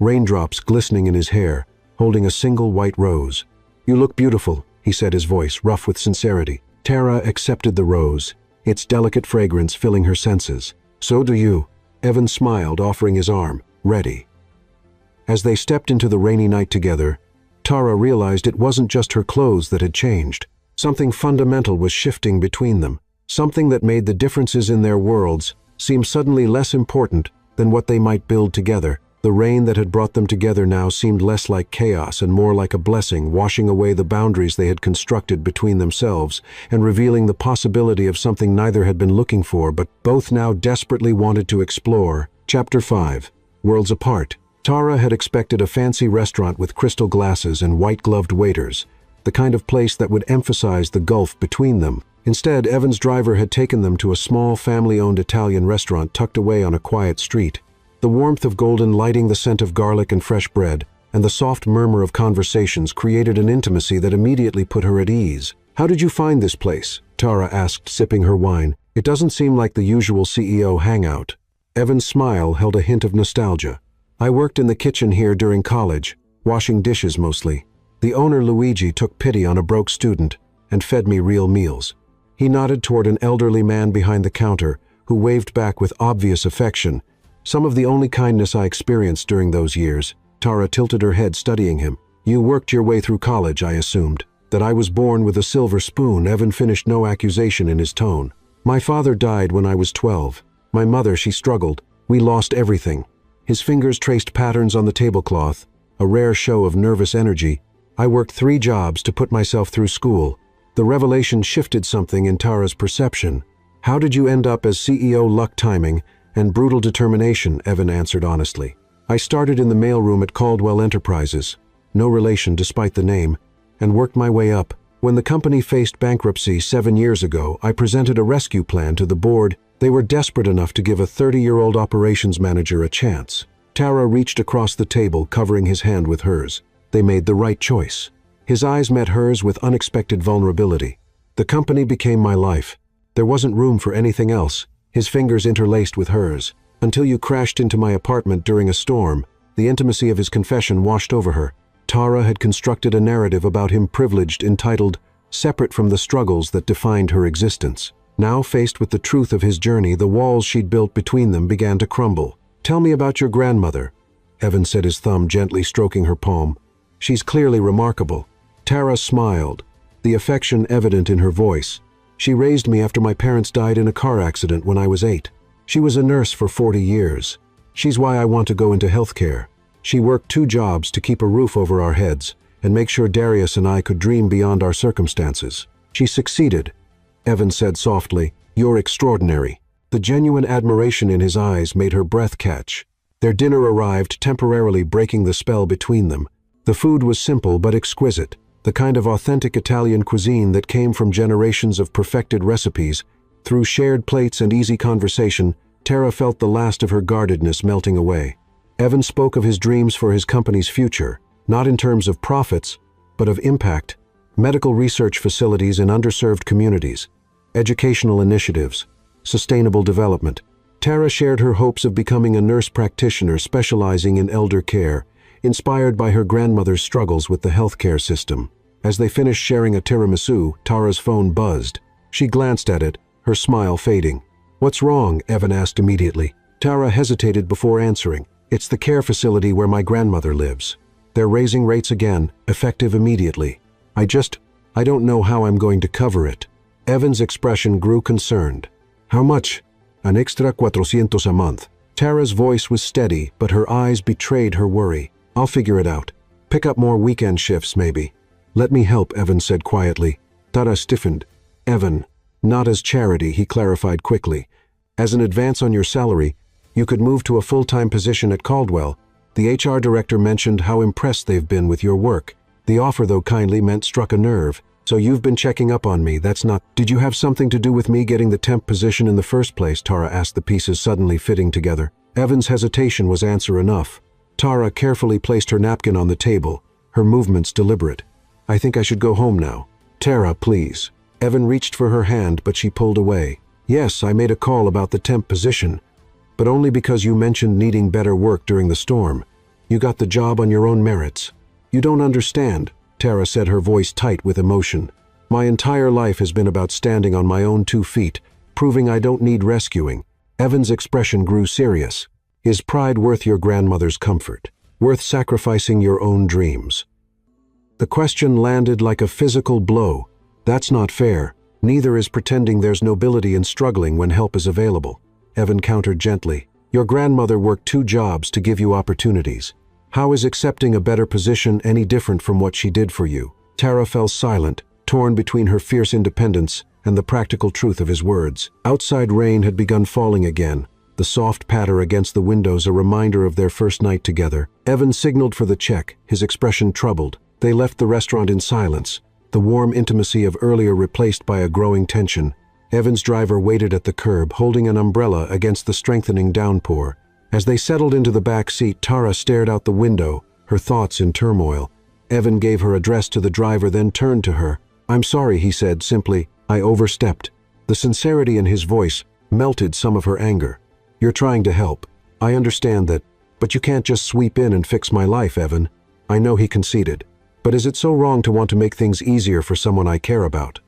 raindrops glistening in his hair, holding a single white rose. "You look beautiful," he said, his voice rough with sincerity. Tara accepted the rose, its delicate fragrance filling her senses. "So do you." Evan smiled, offering his arm. "Ready." As they stepped into the rainy night together, Tara realized it wasn't just her clothes that had changed. Something fundamental was shifting between them, something that made the differences in their worlds seem suddenly less important than what they might build together. The rain that had brought them together now seemed less like chaos and more like a blessing, washing away the boundaries they had constructed between themselves and revealing the possibility of something neither had been looking for but both now desperately wanted to explore. Chapter 5. Worlds Apart. Tara had expected a fancy restaurant with crystal glasses and white-gloved waiters, the kind of place that would emphasize the gulf between them. Instead, Evan's driver had taken them to a small, family-owned Italian restaurant tucked away on a quiet street. The warmth of golden lighting, the scent of garlic and fresh bread, and the soft murmur of conversations created an intimacy that immediately put her at ease. "How did you find this place?" Tara asked, sipping her wine. "It doesn't seem like the usual CEO hangout." Evan's smile held a hint of nostalgia. "I worked in the kitchen here during college, washing dishes mostly. The owner, Luigi, took pity on a broke student and fed me real meals." He nodded toward an elderly man behind the counter, who waved back with obvious affection. "Some of the only kindness I experienced during those years." Tara tilted her head, studying him. "You worked your way through college, I assumed. That I was born with a silver spoon." Evan finished, no accusation in his tone. "My father died when I was 12. My mother, she struggled. We lost everything." His fingers traced patterns on the tablecloth, a rare show of nervous energy. "I worked 3 jobs to put myself through school." The revelation shifted something in Tara's perception. How did you end up as CEO? Luck, timing, and brutal determination, Evan answered honestly. I started in the mailroom at Caldwell Enterprises, no relation despite the name, and worked my way up. When the company faced bankruptcy 7 years ago, I presented a rescue plan to the board. They were desperate enough to give a 30-year-old operations manager a chance. Tara reached across the table, covering his hand with hers. They made the right choice. His eyes met hers with unexpected vulnerability. The company became my life. There wasn't room for anything else. His fingers interlaced with hers. Until you crashed into my apartment during a storm, the intimacy of his confession washed over her. Tara had constructed a narrative about him privileged, entitled, separate from the struggles that defined her existence. Now, faced with the truth of his journey, the walls she'd built between them began to crumble. Tell me about your grandmother, Evan said, his thumb gently stroking her palm. She's clearly remarkable. Tara smiled, the affection evident in her voice. She raised me after my parents died in a car accident when I was 8. She was a nurse for 40 years. She's why I want to go into healthcare. She worked 2 jobs to keep a roof over our heads and make sure Darius and I could dream beyond our circumstances. She succeeded, Evan said softly. You're extraordinary. The genuine admiration in his eyes made her breath catch. Their dinner arrived, temporarily breaking the spell between them. The food was simple but exquisite, the kind of authentic Italian cuisine that came from generations of perfected recipes. Through shared plates and easy conversation, Tara felt the last of her guardedness melting away. Evan spoke of his dreams for his company's future, not in terms of profits, but of impact, medical research facilities in underserved communities, educational initiatives, sustainable development. Tara shared her hopes of becoming a nurse practitioner specializing in elder care, inspired by her grandmother's struggles with the healthcare system. As they finished sharing a tiramisu, Tara's phone buzzed. She glanced at it, her smile fading. What's wrong? Evan asked immediately. Tara hesitated before answering. It's the care facility where my grandmother lives. They're raising rates again, effective immediately. I don't know how I'm going to cover it. Evan's expression grew concerned. How much? An extra 400 a month. Tara's voice was steady, but her eyes betrayed her worry. I'll figure it out. Pick up more weekend shifts, maybe. Let me help, Evan said quietly. Tara stiffened. Evan, not as charity, he clarified quickly. As an advance on your salary, you could move to a full-time position at Caldwell. The HR director mentioned how impressed they've been with your work. The offer, though kindly meant, struck a nerve. So you've been checking up on me, that's not— Did you have something to do with me getting the temp position in the first place? Tara asked, the pieces suddenly fitting together. Evan's hesitation was answer enough. Tara carefully placed her napkin on the table, her movements deliberate. I think I should go home now. Tara, please. Evan reached for her hand, but she pulled away. Yes, I made a call about the temp position, but only because you mentioned needing better work during the storm. You got the job on your own merits. You don't understand, Tara said, her voice tight with emotion. My entire life has been about standing on my own 2 feet, proving I don't need rescuing. Evan's expression grew serious. Is pride worth your grandmother's comfort? Worth sacrificing your own dreams? The question landed like a physical blow. That's not fair. Neither is pretending there's nobility in struggling when help is available. Evan countered gently. Your grandmother worked 2 jobs to give you opportunities. How is accepting a better position any different from what she did for you? Tara fell silent, torn between her fierce independence and the practical truth of his words. Outside rain had begun falling again, the soft patter against the windows a reminder of their first night together. Evan signaled for the check, his expression troubled. They left the restaurant in silence, the warm intimacy of earlier replaced by a growing tension. Evan's driver waited at the curb, holding an umbrella against the strengthening downpour. As they settled into the back seat, Tara stared out the window, her thoughts in turmoil. Evan gave her address to the driver, then turned to her. I'm sorry, he said simply. I overstepped. The sincerity in his voice melted some of her anger. You're trying to help. I understand that, but you can't just sweep in and fix my life, Evan. I know, he conceded. But is it so wrong to want to make things easier for someone I care about?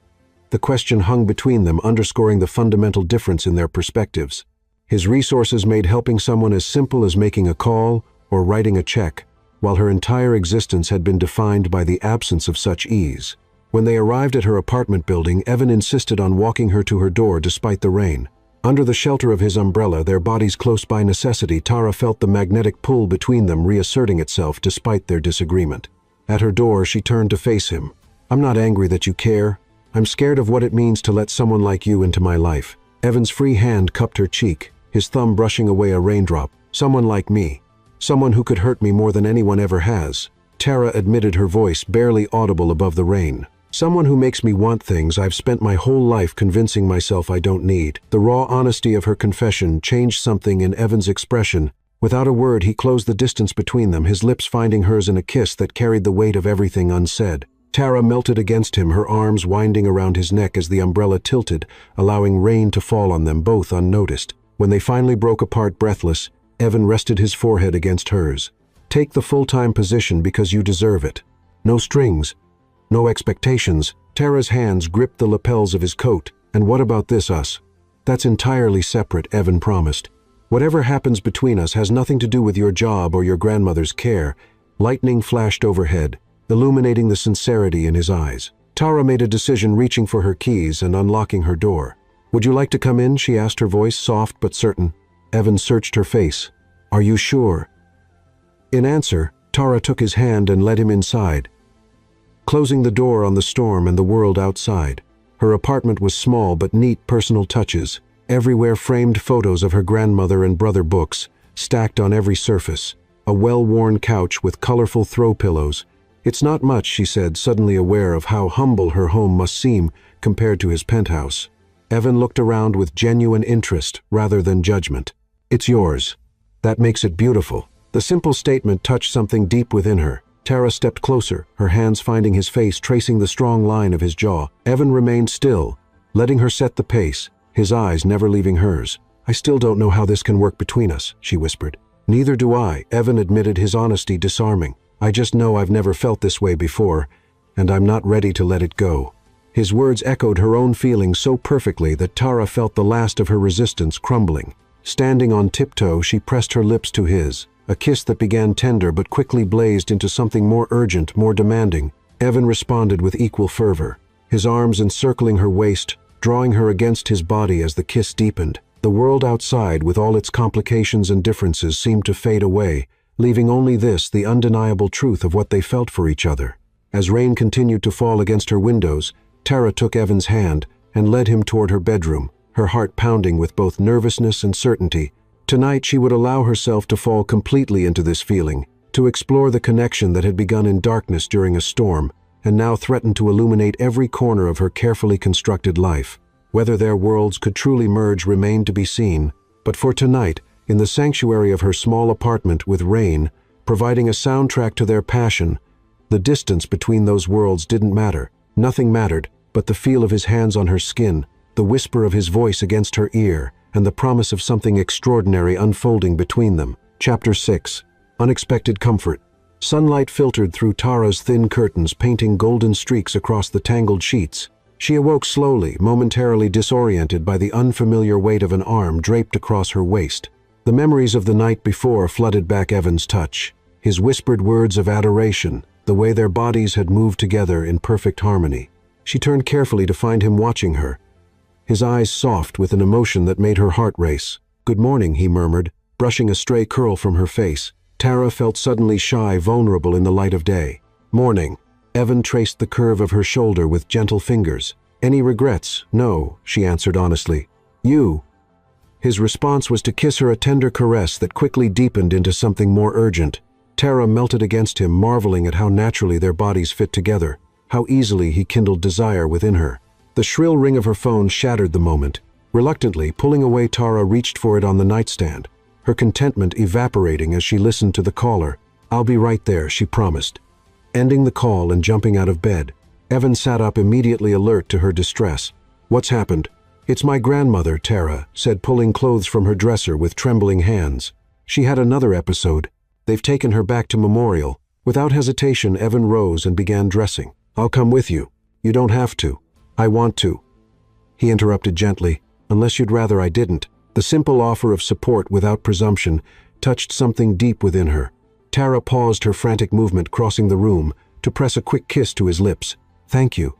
The question hung between them, underscoring the fundamental difference in their perspectives. His resources made helping someone as simple as making a call or writing a check, while her entire existence had been defined by the absence of such ease. When they arrived at her apartment building, Evan insisted on walking her to her door despite the rain. Under the shelter of his umbrella, their bodies close by necessity, Tara felt the magnetic pull between them reasserting itself despite their disagreement. At her door, she turned to face him. I'm not angry that you care. I'm scared of what it means to let someone like you into my life. Evan's free hand cupped her cheek, his thumb brushing away a raindrop. Someone like me. Someone who could hurt me more than anyone ever has. Tara admitted, her voice barely audible above the rain. Someone who makes me want things I've spent my whole life convincing myself I don't need. The raw honesty of her confession changed something in Evan's expression. Without a word, he closed the distance between them, his lips finding hers in a kiss that carried the weight of everything unsaid. Tara melted against him, her arms winding around his neck as the umbrella tilted, allowing rain to fall on them both unnoticed. When they finally broke apart breathless, Evan rested his forehead against hers. Take the full-time position because you deserve it. No strings. No expectations. Tara's hands gripped the lapels of his coat. And what about this, us? That's entirely separate, Evan promised. Whatever happens between us has nothing to do with your job or your grandmother's care. Lightning flashed overhead, illuminating the sincerity in his eyes. Tara made a decision, reaching for her keys and unlocking her door. Would you like to come in? She asked, her voice soft but certain. Evan searched her face. Are you sure? In answer, Tara took his hand and led him inside, closing the door on the storm and the world outside. Her apartment was small but neat, personal touches. Everywhere framed photos of her grandmother and brother, books stacked on every surface. A well-worn couch with colorful throw pillows. It's not much, she said, suddenly aware of how humble her home must seem compared to his penthouse. Evan looked around with genuine interest rather than judgment. It's yours. That makes it beautiful. The simple statement touched something deep within her. Tara stepped closer, her hands finding his face, tracing the strong line of his jaw. Evan remained still, letting her set the pace, his eyes never leaving hers. I still don't know how this can work between us, she whispered. Neither do I, Evan admitted, his honesty disarming. I just know I've never felt this way before, and I'm not ready to let it go. His words echoed her own feelings so perfectly that Tara felt the last of her resistance crumbling. Standing on tiptoe, she pressed her lips to his, a kiss that began tender but quickly blazed into something more urgent, more demanding. Evan responded with equal fervor, his arms encircling her waist, drawing her against his body as the kiss deepened. The world outside, with all its complications and differences, seemed to fade away, leaving only this, the undeniable truth of what they felt for each other. As rain continued to fall against her windows, Tara took Evan's hand and led him toward her bedroom, her heart pounding with both nervousness and certainty. Tonight she would allow herself to fall completely into this feeling, to explore the connection that had begun in darkness during a storm, and now threatened to illuminate every corner of her carefully constructed life. Whether their worlds could truly merge remained to be seen, but for tonight, in the sanctuary of her small apartment with rain, providing a soundtrack to their passion, the distance between those worlds didn't matter. Nothing mattered but the feel of his hands on her skin, the whisper of his voice against her ear, and the promise of something extraordinary unfolding between them. Chapter 6. Unexpected Comfort. Sunlight filtered through Tara's thin curtains, painting golden streaks across the tangled sheets. She awoke slowly, momentarily disoriented by the unfamiliar weight of an arm draped across her waist. The memories of the night before flooded back Evan's touch, his whispered words of adoration, the way their bodies had moved together in perfect harmony. She turned carefully to find him watching her, his eyes soft with an emotion that made her heart race. "Good morning," he murmured, brushing a stray curl from her face. Tara felt suddenly shy, vulnerable in the light of day. "Morning." Evan traced the curve of her shoulder with gentle fingers. "Any regrets?" "No," she answered honestly. "You?" His response was to kiss her, a tender caress that quickly deepened into something more urgent. Tara melted against him, marveling at how naturally their bodies fit together, how easily he kindled desire within her. The shrill ring of her phone shattered the moment. Reluctantly, pulling away, Tara reached for it on the nightstand, her contentment evaporating as she listened to the caller. "I'll be right there," she promised, ending the call and jumping out of bed. Evan sat up, immediately alert to her distress. "What's happened?" "It's my grandmother," Tara said, pulling clothes from her dresser with trembling hands. "She had another episode. They've taken her back to Memorial." Without hesitation, Evan rose and began dressing. "I'll come with you." "You don't have to." "I want to," he interrupted gently, "unless you'd rather I didn't." The simple offer of support without presumption touched something deep within her. Tara paused her frantic movement, crossing the room, to press a quick kiss to his lips. "Thank you,"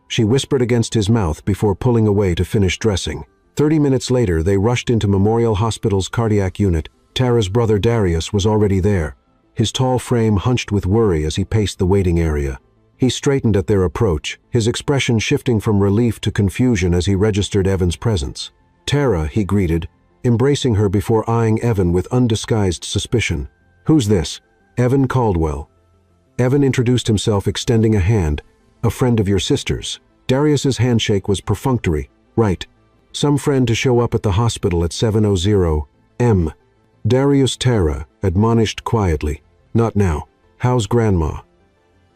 she whispered against his mouth before pulling away to finish dressing. 30 minutes later, they rushed into Memorial Hospital's cardiac unit. Tara's brother Darius was already there, his tall frame hunched with worry as he paced the waiting area. He straightened at their approach, his expression shifting from relief to confusion as he registered Evan's presence. "Tara," he greeted, embracing her before eyeing Evan with undisguised suspicion. "Who's this?" "Evan Caldwell." Evan introduced himself, extending a hand. "A friend of your sister's." Darius's handshake was perfunctory. "Right. Some friend to show up at the hospital at 7:00 m. Darius. Tara admonished quietly. "Not now. How's Grandma?"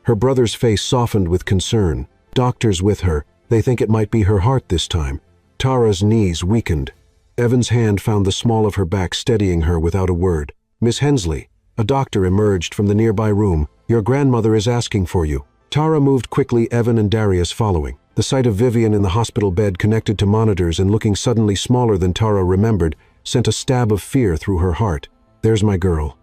Her brother's face softened with concern. "Doctor's with her. They think it might be her heart this time." Tara's knees weakened. Evan's hand found the small of her back, steadying her without a word. "Miss Hensley." A doctor emerged from the nearby room. "Your grandmother is asking for you." Tara moved quickly, Evan and Darius following. The sight of Vivian in the hospital bed, connected to monitors and looking suddenly smaller than Tara remembered, sent a stab of fear through her heart. "There's my girl."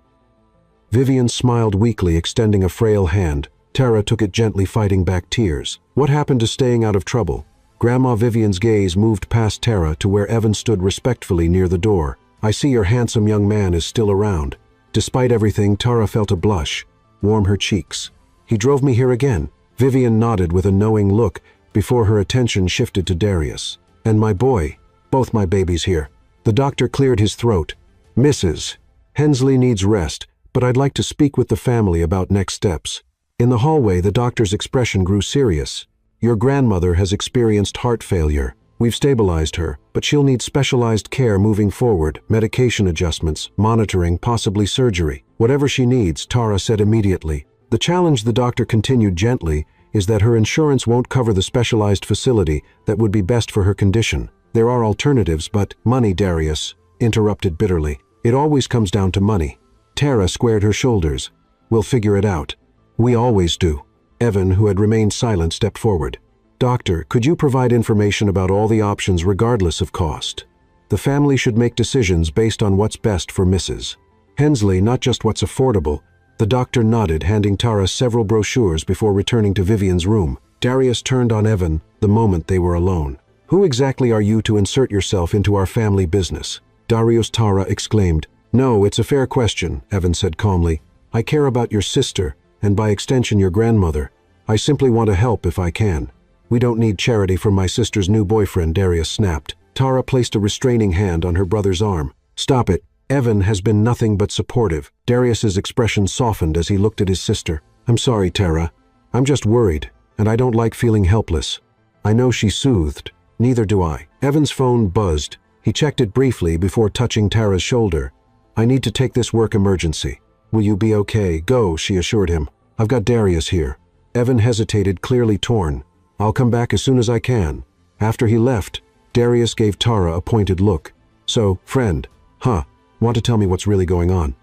Vivian smiled weakly, extending a frail hand. Tara took it gently, fighting back tears. "What happened to staying out of trouble?" Grandma Vivian's gaze moved past Tara to where Evan stood respectfully near the door. "I see your handsome young man is still around." Despite everything, Tara felt a blush warm her cheeks. "He drove me here again." Vivian nodded with a knowing look before her attention shifted to Darius. "And my boy. Both my babies here." The doctor cleared his throat. "Mrs. Hensley needs rest, but I'd like to speak with the family about next steps." In the hallway, the doctor's expression grew serious. "Your grandmother has experienced heart failure. We've stabilized her, but she'll need specialized care moving forward, medication adjustments, monitoring, possibly surgery. Whatever she needs," Tara said immediately. "The challenge," the doctor continued gently, "is that her insurance won't cover the specialized facility that would be best for her condition. There are alternatives, but—" "Money," Darius interrupted bitterly. "It always comes down to money." Tara squared her shoulders. "We'll figure it out." "We always do." Evan, who had remained silent, stepped forward. "Doctor, could you provide information about all the options regardless of cost? The family should make decisions based on what's best for Mrs. Hensley, not just what's affordable." The doctor nodded, handing Tara several brochures before returning to Vivian's room. Darius turned on Evan the moment they were alone. "Who exactly are you to insert yourself into our family business?" Darius. Tara exclaimed. "No, it's a fair question," Evan said calmly. "I care about your sister, and by extension your grandmother. I simply want to help if I can." "We don't need charity from my sister's new boyfriend," Darius snapped. Tara placed a restraining hand on her brother's arm. "Stop it." Evan has been nothing but supportive. Darius's expression softened as he looked at his sister. "I'm sorry, Tara. I'm just worried, and I don't like feeling helpless." "I know," she soothed. "Neither do I." Evan's phone buzzed. He checked it briefly before touching Tara's shoulder. "I need to take this work emergency." "Will you be okay?" "Go," she assured him. "I've got Darius here." Evan hesitated, clearly torn. "I'll come back as soon as I can." After he left, Darius gave Tara a pointed look. "So, friend, want to tell me what's really going on?"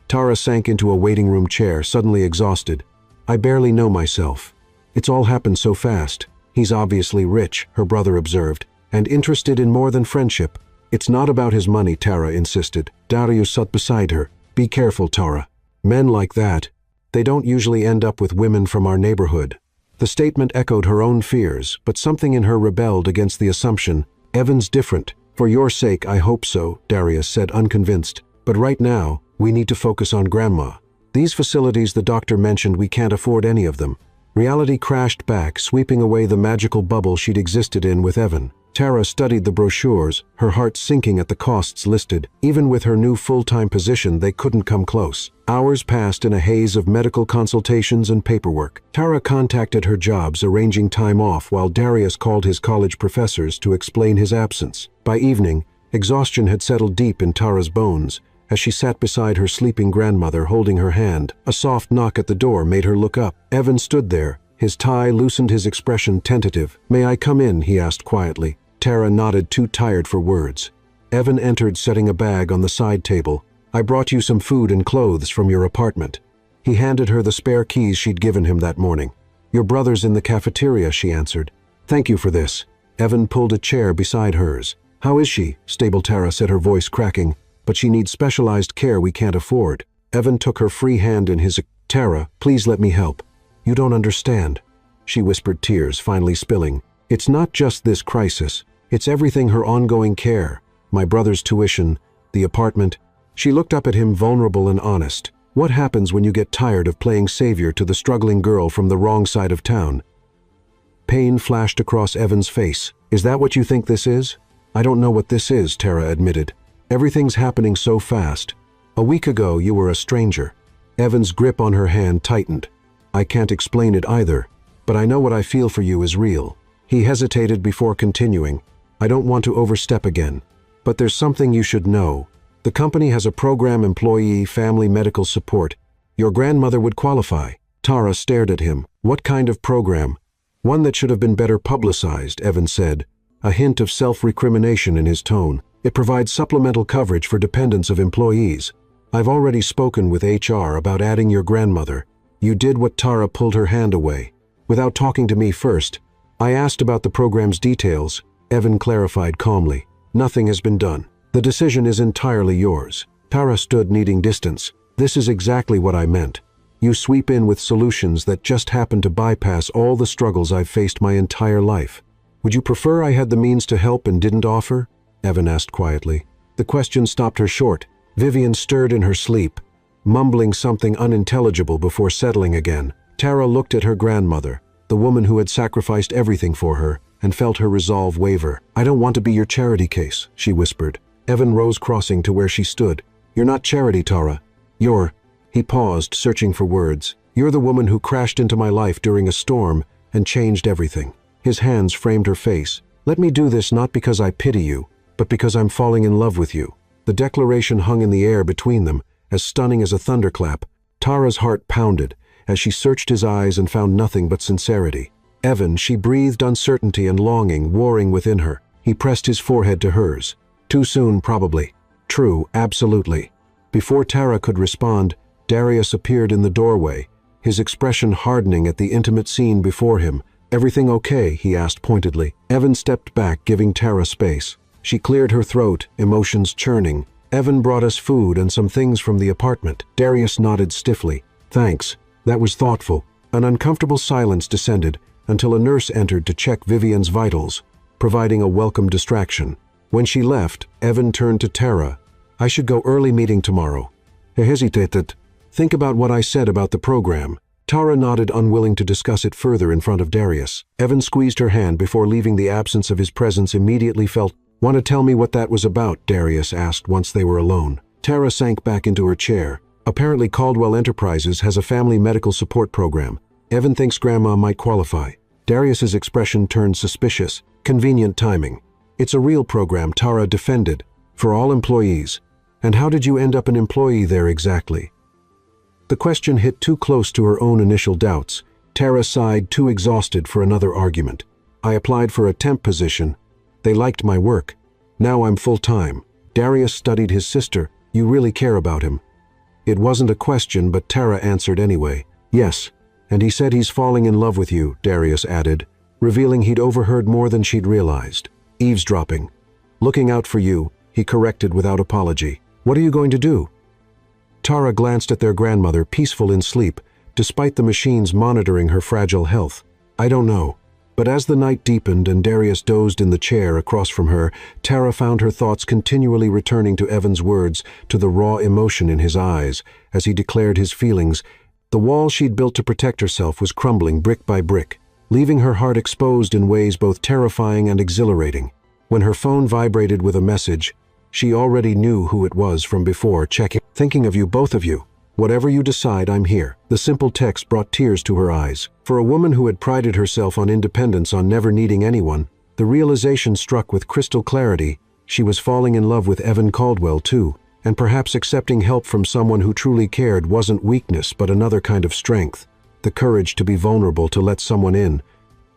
Tara sank into a waiting room chair, suddenly exhausted. "I barely know myself. It's all happened so fast." "He's obviously rich," her brother observed, "and interested in more than friendship." "It's not about his money," Tara insisted. Darius sat beside her. "Be careful, Tara. Men like that, they don't usually end up with women from our neighborhood." The statement echoed her own fears, but something in her rebelled against the assumption. "Evan's different." "For your sake, I hope so," Darius said, unconvinced. "But right now, we need to focus on Grandma. These facilities the doctor mentioned, we can't afford any of them." Reality crashed back, sweeping away the magical bubble she'd existed in with Evan. Tara studied the brochures, her heart sinking at the costs listed. Even with her new full-time position, they couldn't come close. Hours passed in a haze of medical consultations and paperwork. Tara contacted her jobs, arranging time off, while Darius called his college professors to explain his absence. By evening, exhaustion had settled deep in Tara's bones as she sat beside her sleeping grandmother, holding her hand. A soft knock at the door made her look up. Evan stood there. His tie loosened, his expression tentative. "May I come in?" he asked quietly. Tara nodded, too tired for words. Evan entered, setting a bag on the side table. "I brought you some food and clothes from your apartment." He handed her the spare keys she'd given him that morning. "Your brother's in the cafeteria," she answered. "Thank you for this." Evan pulled a chair beside hers. "How is she?" Stable Tara said, her voice cracking. "But she needs specialized care we can't afford." Evan took her free hand in his. "Tara, please let me help." "You don't understand," she whispered, tears finally spilling. "It's not just this crisis. It's everything, her ongoing care, my brother's tuition, the apartment." She looked up at him, vulnerable and honest. What happens when you get tired of playing savior to the struggling girl from the wrong side of town? Pain flashed across Evan's face. Is that what you think this is? I don't know what this is, Tara admitted. Everything's happening so fast. A week ago, you were a stranger. Evan's grip on her hand tightened. I can't explain it either, but I know what I feel for you is real. He hesitated before continuing. I don't want to overstep again, but there's something you should know. The company has a program employee family medical support. Your grandmother would qualify. Tara stared at him. What kind of program? One that should have been better publicized, Evan said, a hint of self-recrimination in his tone. It provides supplemental coverage for dependents of employees. I've already spoken with HR about adding your grandmother. You did what Tara pulled her hand away. Without talking to me first, I asked about the program's details. Evan clarified calmly. Nothing has been done. The decision is entirely yours. Tara stood needing distance. This is exactly what I meant. You sweep in with solutions that just happen to bypass all the struggles I've faced my entire life. Would you prefer I had the means to help and didn't offer? Evan asked quietly. The question stopped her short. Vivian stirred in her sleep, mumbling something unintelligible before settling again. Tara looked at her grandmother, the woman who had sacrificed everything for her, and felt her resolve waver. I don't want to be your charity case, she whispered. Evan rose, crossing to where she stood. You're not charity, Tara. You're... He paused, searching for words. You're the woman who crashed into my life during a storm and changed everything. His hands framed her face. Let me do this not because I pity you, but because I'm falling in love with you. The declaration hung in the air between them, as stunning as a thunderclap. Tara's heart pounded as she searched his eyes and found nothing but sincerity. Evan, she breathed uncertainty and longing warring within her. He pressed his forehead to hers. Too soon, probably. True, absolutely. Before Tara could respond, Darius appeared in the doorway, his expression hardening at the intimate scene before him. Everything okay? He asked pointedly. Evan stepped back, giving Tara space. She cleared her throat, emotions churning. Evan brought us food and some things from the apartment. Darius nodded stiffly. Thanks. That was thoughtful. An uncomfortable silence descended until a nurse entered to check Vivian's vitals, providing a welcome distraction. When she left, Evan turned to Tara. I should go early meeting tomorrow. He hesitated. Think about what I said about the program. Tara nodded, unwilling to discuss it further in front of Darius. Evan squeezed her hand before leaving. The absence of his presence immediately felt. Want to tell me what that was about? Darius asked once they were alone. Tara sank back into her chair. Apparently Caldwell Enterprises has a family medical support program. Evan thinks Grandma might qualify. Darius's expression turned suspicious. Convenient timing. It's a real program, Tara defended. For all employees. And how did you end up an employee there exactly? The question hit too close to her own initial doubts. Tara sighed, too exhausted for another argument. I applied for a temp position. They liked my work. Now I'm full-time. Darius studied his sister. You really care about him? It wasn't a question, but Tara answered anyway. Yes, and he said he's falling in love with you, Darius added, revealing he'd overheard more than she'd realized. Eavesdropping. Looking out for you, he corrected without apology. What are you going to do? Tara glanced at their grandmother, peaceful in sleep, despite the machines monitoring her fragile health. I don't know. But as the night deepened and Darius dozed in the chair across from her, Tara found her thoughts continually returning to Evan's words, to the raw emotion in his eyes, as he declared his feelings. The wall she'd built to protect herself was crumbling brick by brick, leaving her heart exposed in ways both terrifying and exhilarating. When her phone vibrated with a message, she already knew who it was from before checking. Thinking of you, both of you. Whatever you decide, I'm here. The simple text brought tears to her eyes. For a woman who had prided herself on independence, on never needing anyone, the realization struck with crystal clarity. She was falling in love with Evan Caldwell too, and perhaps accepting help from someone who truly cared wasn't weakness but another kind of strength. The courage to be vulnerable, to let someone in,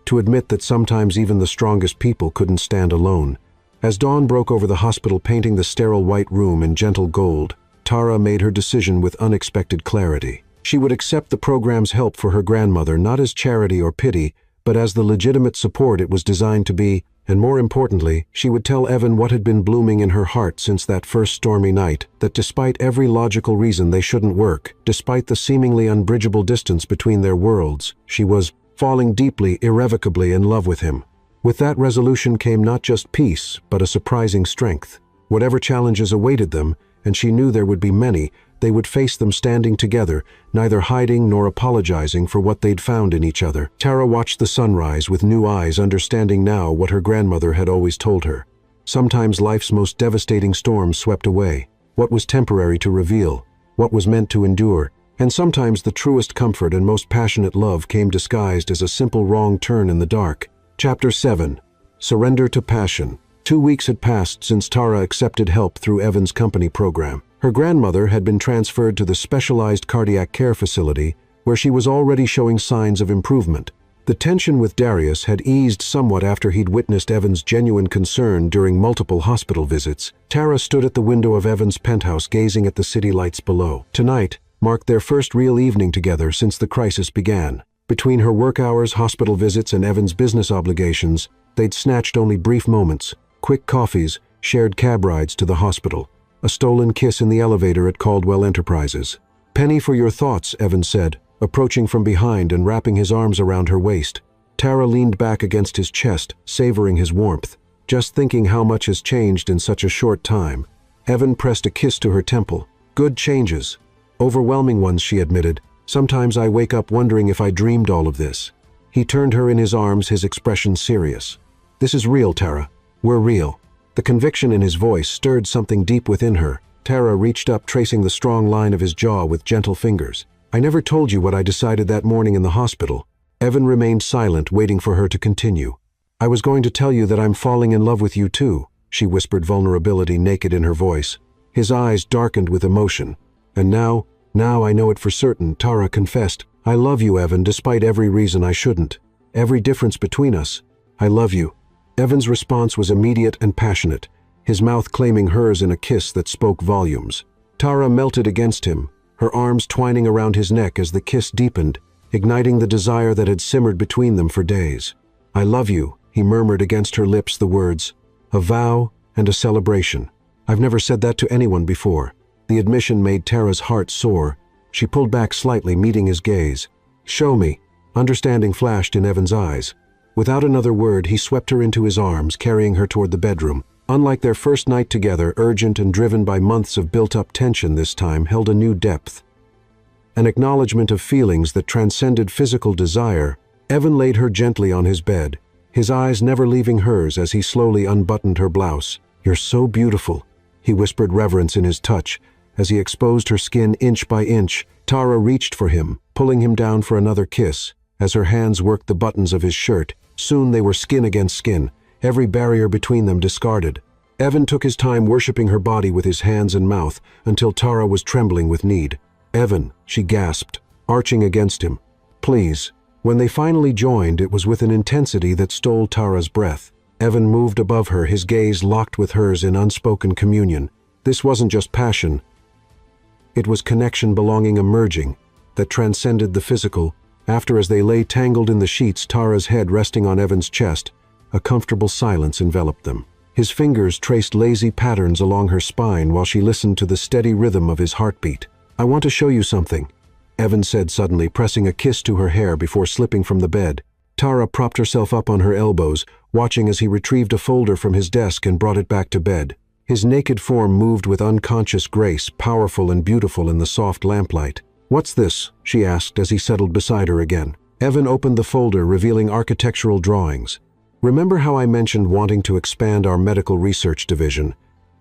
to admit that sometimes even the strongest people couldn't stand alone. As dawn broke over the hospital, painting the sterile white room in gentle gold, Tara made her decision with unexpected clarity. She would accept the program's help for her grandmother not as charity or pity, but as the legitimate support it was designed to be, and more importantly, she would tell Evan what had been blooming in her heart since that first stormy night, that despite every logical reason they shouldn't work, despite the seemingly unbridgeable distance between their worlds, she was falling deeply, irrevocably in love with him. With that resolution came not just peace, but a surprising strength. Whatever challenges awaited them, and she knew there would be many. They would face them standing together, neither hiding nor apologizing for what they'd found in each other. Tara watched the sunrise with new eyes, understanding now what her grandmother had always told her. Sometimes life's most devastating storms swept away what was temporary to reveal what was meant to endure, and sometimes the truest comfort and most passionate love came disguised as a simple wrong turn in the dark. Chapter 7. Surrender to Passion. 2 weeks had passed since Tara accepted help through Evan's company program. Her grandmother had been transferred to the specialized cardiac care facility, where she was already showing signs of improvement. The tension with Darius had eased somewhat after he'd witnessed Evan's genuine concern during multiple hospital visits. Tara stood at the window of Evan's penthouse, gazing at the city lights below. Tonight marked their first real evening together since the crisis began. Between her work hours, hospital visits, and Evan's business obligations, they'd snatched only brief moments, quick coffees, shared cab rides to the hospital, a stolen kiss in the elevator at Caldwell Enterprises. "Penny for your thoughts," Evan said, approaching from behind and wrapping his arms around her waist. Tara leaned back against his chest, savoring his warmth. "Just thinking how much has changed in such a short time." Evan pressed a kiss to her temple. "Good changes. Overwhelming ones," she admitted. "Sometimes I wake up wondering if I dreamed all of this." He turned her in his arms, his expression serious. "This is real, Tara. We're real." The conviction in his voice stirred something deep within her. Tara reached up, tracing the strong line of his jaw with gentle fingers. "I never told you what I decided that morning in the hospital." Evan remained silent, waiting for her to continue. "I was going to tell you that I'm falling in love with you too," she whispered, vulnerability naked in her voice. His eyes darkened with emotion. "And now I know it for certain," Tara confessed. "I love you, Evan, despite every reason I shouldn't. Every difference between us. I love you." Evan's response was immediate and passionate, his mouth claiming hers in a kiss that spoke volumes. Tara melted against him, her arms twining around his neck as the kiss deepened, igniting the desire that had simmered between them for days. "I love you," he murmured against her lips, the words, a vow and a celebration. "I've never said that to anyone before." The admission made Tara's heart soar. She pulled back slightly, meeting his gaze. "Show me." Understanding flashed in Evan's eyes. Without another word, he swept her into his arms, carrying her toward the bedroom. Unlike their first night together, urgent and driven by months of built-up tension, this time held a new depth. An acknowledgement of feelings that transcended physical desire. Evan laid her gently on his bed, his eyes never leaving hers as he slowly unbuttoned her blouse. "You're so beautiful," he whispered, reverence in his touch. As he exposed her skin inch by inch, Tara reached for him, pulling him down for another kiss. As her hands worked the buttons of his shirt, soon they were skin against skin, every barrier between them discarded. Evan took his time worshiping her body with his hands and mouth until Tara was trembling with need. "Evan," she gasped, arching against him. "Please." When they finally joined, it was with an intensity that stole Tara's breath. Evan moved above her, his gaze locked with hers in unspoken communion. This wasn't just passion. It was connection, belonging, emerging, that transcended the physical. After, as they lay tangled in the sheets, Tara's head resting on Evan's chest, a comfortable silence enveloped them. His fingers traced lazy patterns along her spine while she listened to the steady rhythm of his heartbeat. "I want to show you something," Evan said suddenly, pressing a kiss to her hair before slipping from the bed. Tara propped herself up on her elbows, watching as he retrieved a folder from his desk and brought it back to bed. His naked form moved with unconscious grace, powerful and beautiful in the soft lamplight. "What's this?" she asked as he settled beside her again. Evan opened the folder, revealing architectural drawings. "Remember how I mentioned wanting to expand our medical research division?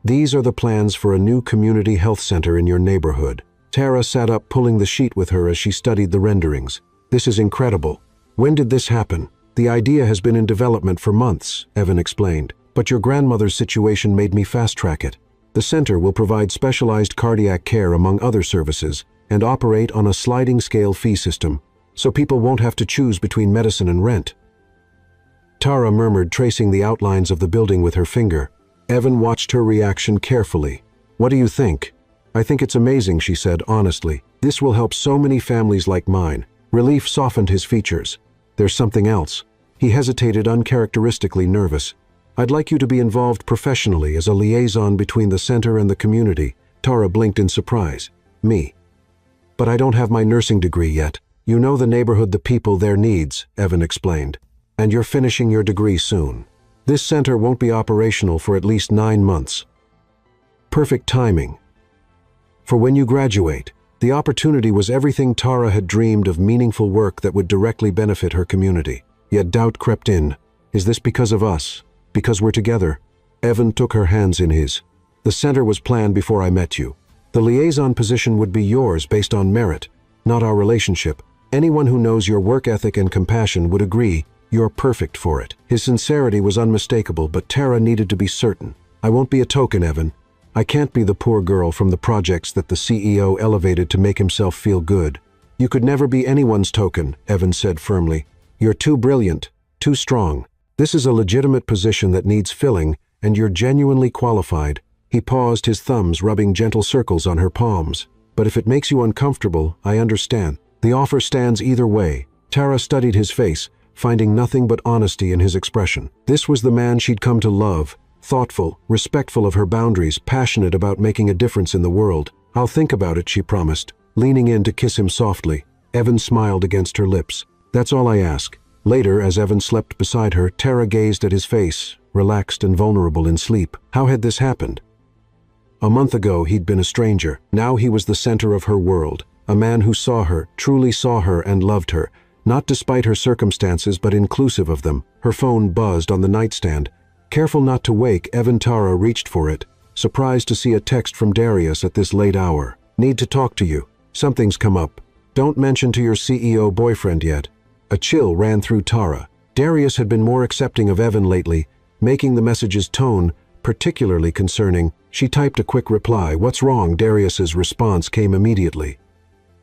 These are the plans for a new community health center in your neighborhood." Tara sat up, pulling the sheet with her as she studied the renderings. "This is incredible. When did this happen?" "The idea has been in development for months," Evan explained. "But your grandmother's situation made me fast-track it. The center will provide specialized cardiac care among other services and operate on a sliding-scale fee system, so people won't have to choose between medicine and rent." Tara murmured, tracing the outlines of the building with her finger. Evan watched her reaction carefully. "What do you think?" "I think it's amazing," she said honestly. "This will help so many families like mine." Relief softened his features. "There's something else." He hesitated, uncharacteristically nervous. "I'd like you to be involved professionally as a liaison between the center and the community." Tara blinked in surprise. "Me? But I don't have my nursing degree yet." "You know the neighborhood, the people, their needs," Evan explained. "And you're finishing your degree soon. This center won't be operational for at least 9 months." "Perfect timing." For when you graduate, the opportunity was everything Tara had dreamed of, meaningful work that would directly benefit her community. Yet doubt crept in. Is this because of us? Because we're together? Evan took her hands in his. The center was planned before I met you. The liaison position would be yours based on merit, not our relationship. Anyone who knows your work ethic and compassion would agree you're perfect for it. His sincerity was unmistakable, but Tara needed to be certain. I won't be a token, Evan. I can't be the poor girl from the projects that the CEO elevated to make himself feel good. You could never be anyone's token, Evan said firmly. You're too brilliant, too strong. This is a legitimate position that needs filling, and you're genuinely qualified. He paused, his thumbs rubbing gentle circles on her palms. But if it makes you uncomfortable, I understand. The offer stands either way. Tara studied his face, finding nothing but honesty in his expression. This was the man she'd come to love. Thoughtful, respectful of her boundaries, passionate about making a difference in the world. I'll think about it, she promised, leaning in to kiss him softly. Evan smiled against her lips. That's all I ask. Later, as Evan slept beside her, Tara gazed at his face, relaxed and vulnerable in sleep. How had this happened? A month ago, he'd been a stranger. Now he was the center of her world. A man who saw her, truly saw her and loved her, not despite her circumstances but inclusive of them. Her phone buzzed on the nightstand. Careful not to wake, Tara reached for it, surprised to see a text from Darius at this late hour. Need to talk to you. Something's come up. Don't mention to your CEO boyfriend yet. A chill ran through Tara. Darius had been more accepting of Evan lately, making the message's tone particularly concerning. She typed a quick reply. What's wrong? Darius's response came immediately.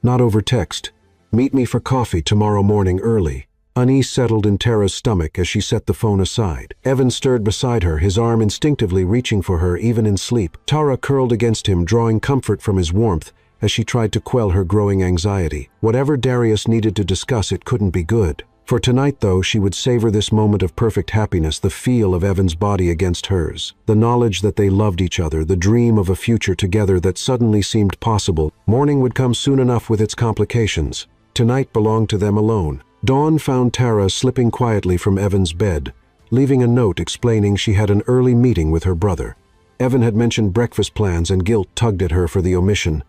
Not over text. Meet me for coffee tomorrow morning early. Unease settled in Tara's stomach as she set the phone aside. Evan stirred beside her, his arm instinctively reaching for her even in sleep. Tara curled against him, drawing comfort from his warmth as she tried to quell her growing anxiety. Whatever Darius needed to discuss, it couldn't be good. For tonight, though, she would savor this moment of perfect happiness, the feel of Evan's body against hers, the knowledge that they loved each other, the dream of a future together that suddenly seemed possible. Morning would come soon enough with its complications. Tonight belonged to them alone. Dawn found Tara slipping quietly from Evan's bed, leaving a note explaining she had an early meeting with her brother. Evan had mentioned breakfast plans and guilt tugged at her for the omission.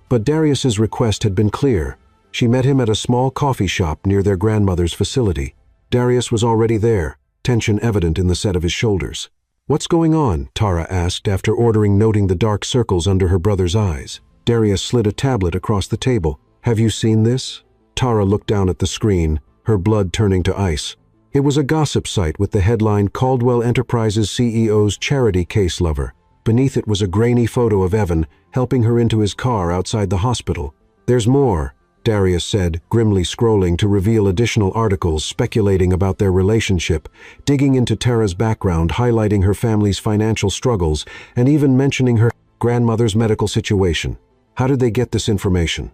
But Darius's request had been clear. She met him at a small coffee shop near their grandmother's facility. Darius was already there, tension evident in the set of his shoulders. What's going on? Tara asked after ordering, noting the dark circles under her brother's eyes. Darius slid a tablet across the table. Have you seen this? Tara looked down at the screen, her blood turning to ice. It was a gossip site with the headline Caldwell Enterprises CEO's charity case lover. Beneath it was a grainy photo of Evan helping her into his car outside the hospital. There's more, Darius said, grimly scrolling to reveal additional articles speculating about their relationship, digging into Tara's background, highlighting her family's financial struggles, and even mentioning her grandmother's medical situation. How did they get this information?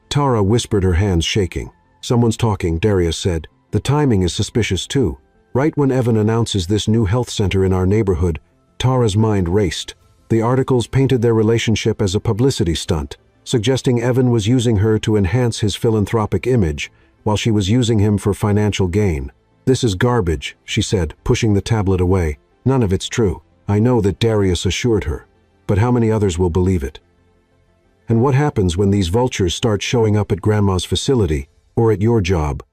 Tara whispered, her hands shaking. Someone's talking, Darius said. The timing is suspicious too. Right when Evan announces this new health center in our neighborhood, Tara's mind raced. The articles painted their relationship as a publicity stunt, suggesting Evan was using her to enhance his philanthropic image, while she was using him for financial gain. This is garbage, she said, pushing the tablet away. None of it's true. I know that, Darius assured her. But how many others will believe it? And what happens when these vultures start showing up at Grandma's facility, or at your job?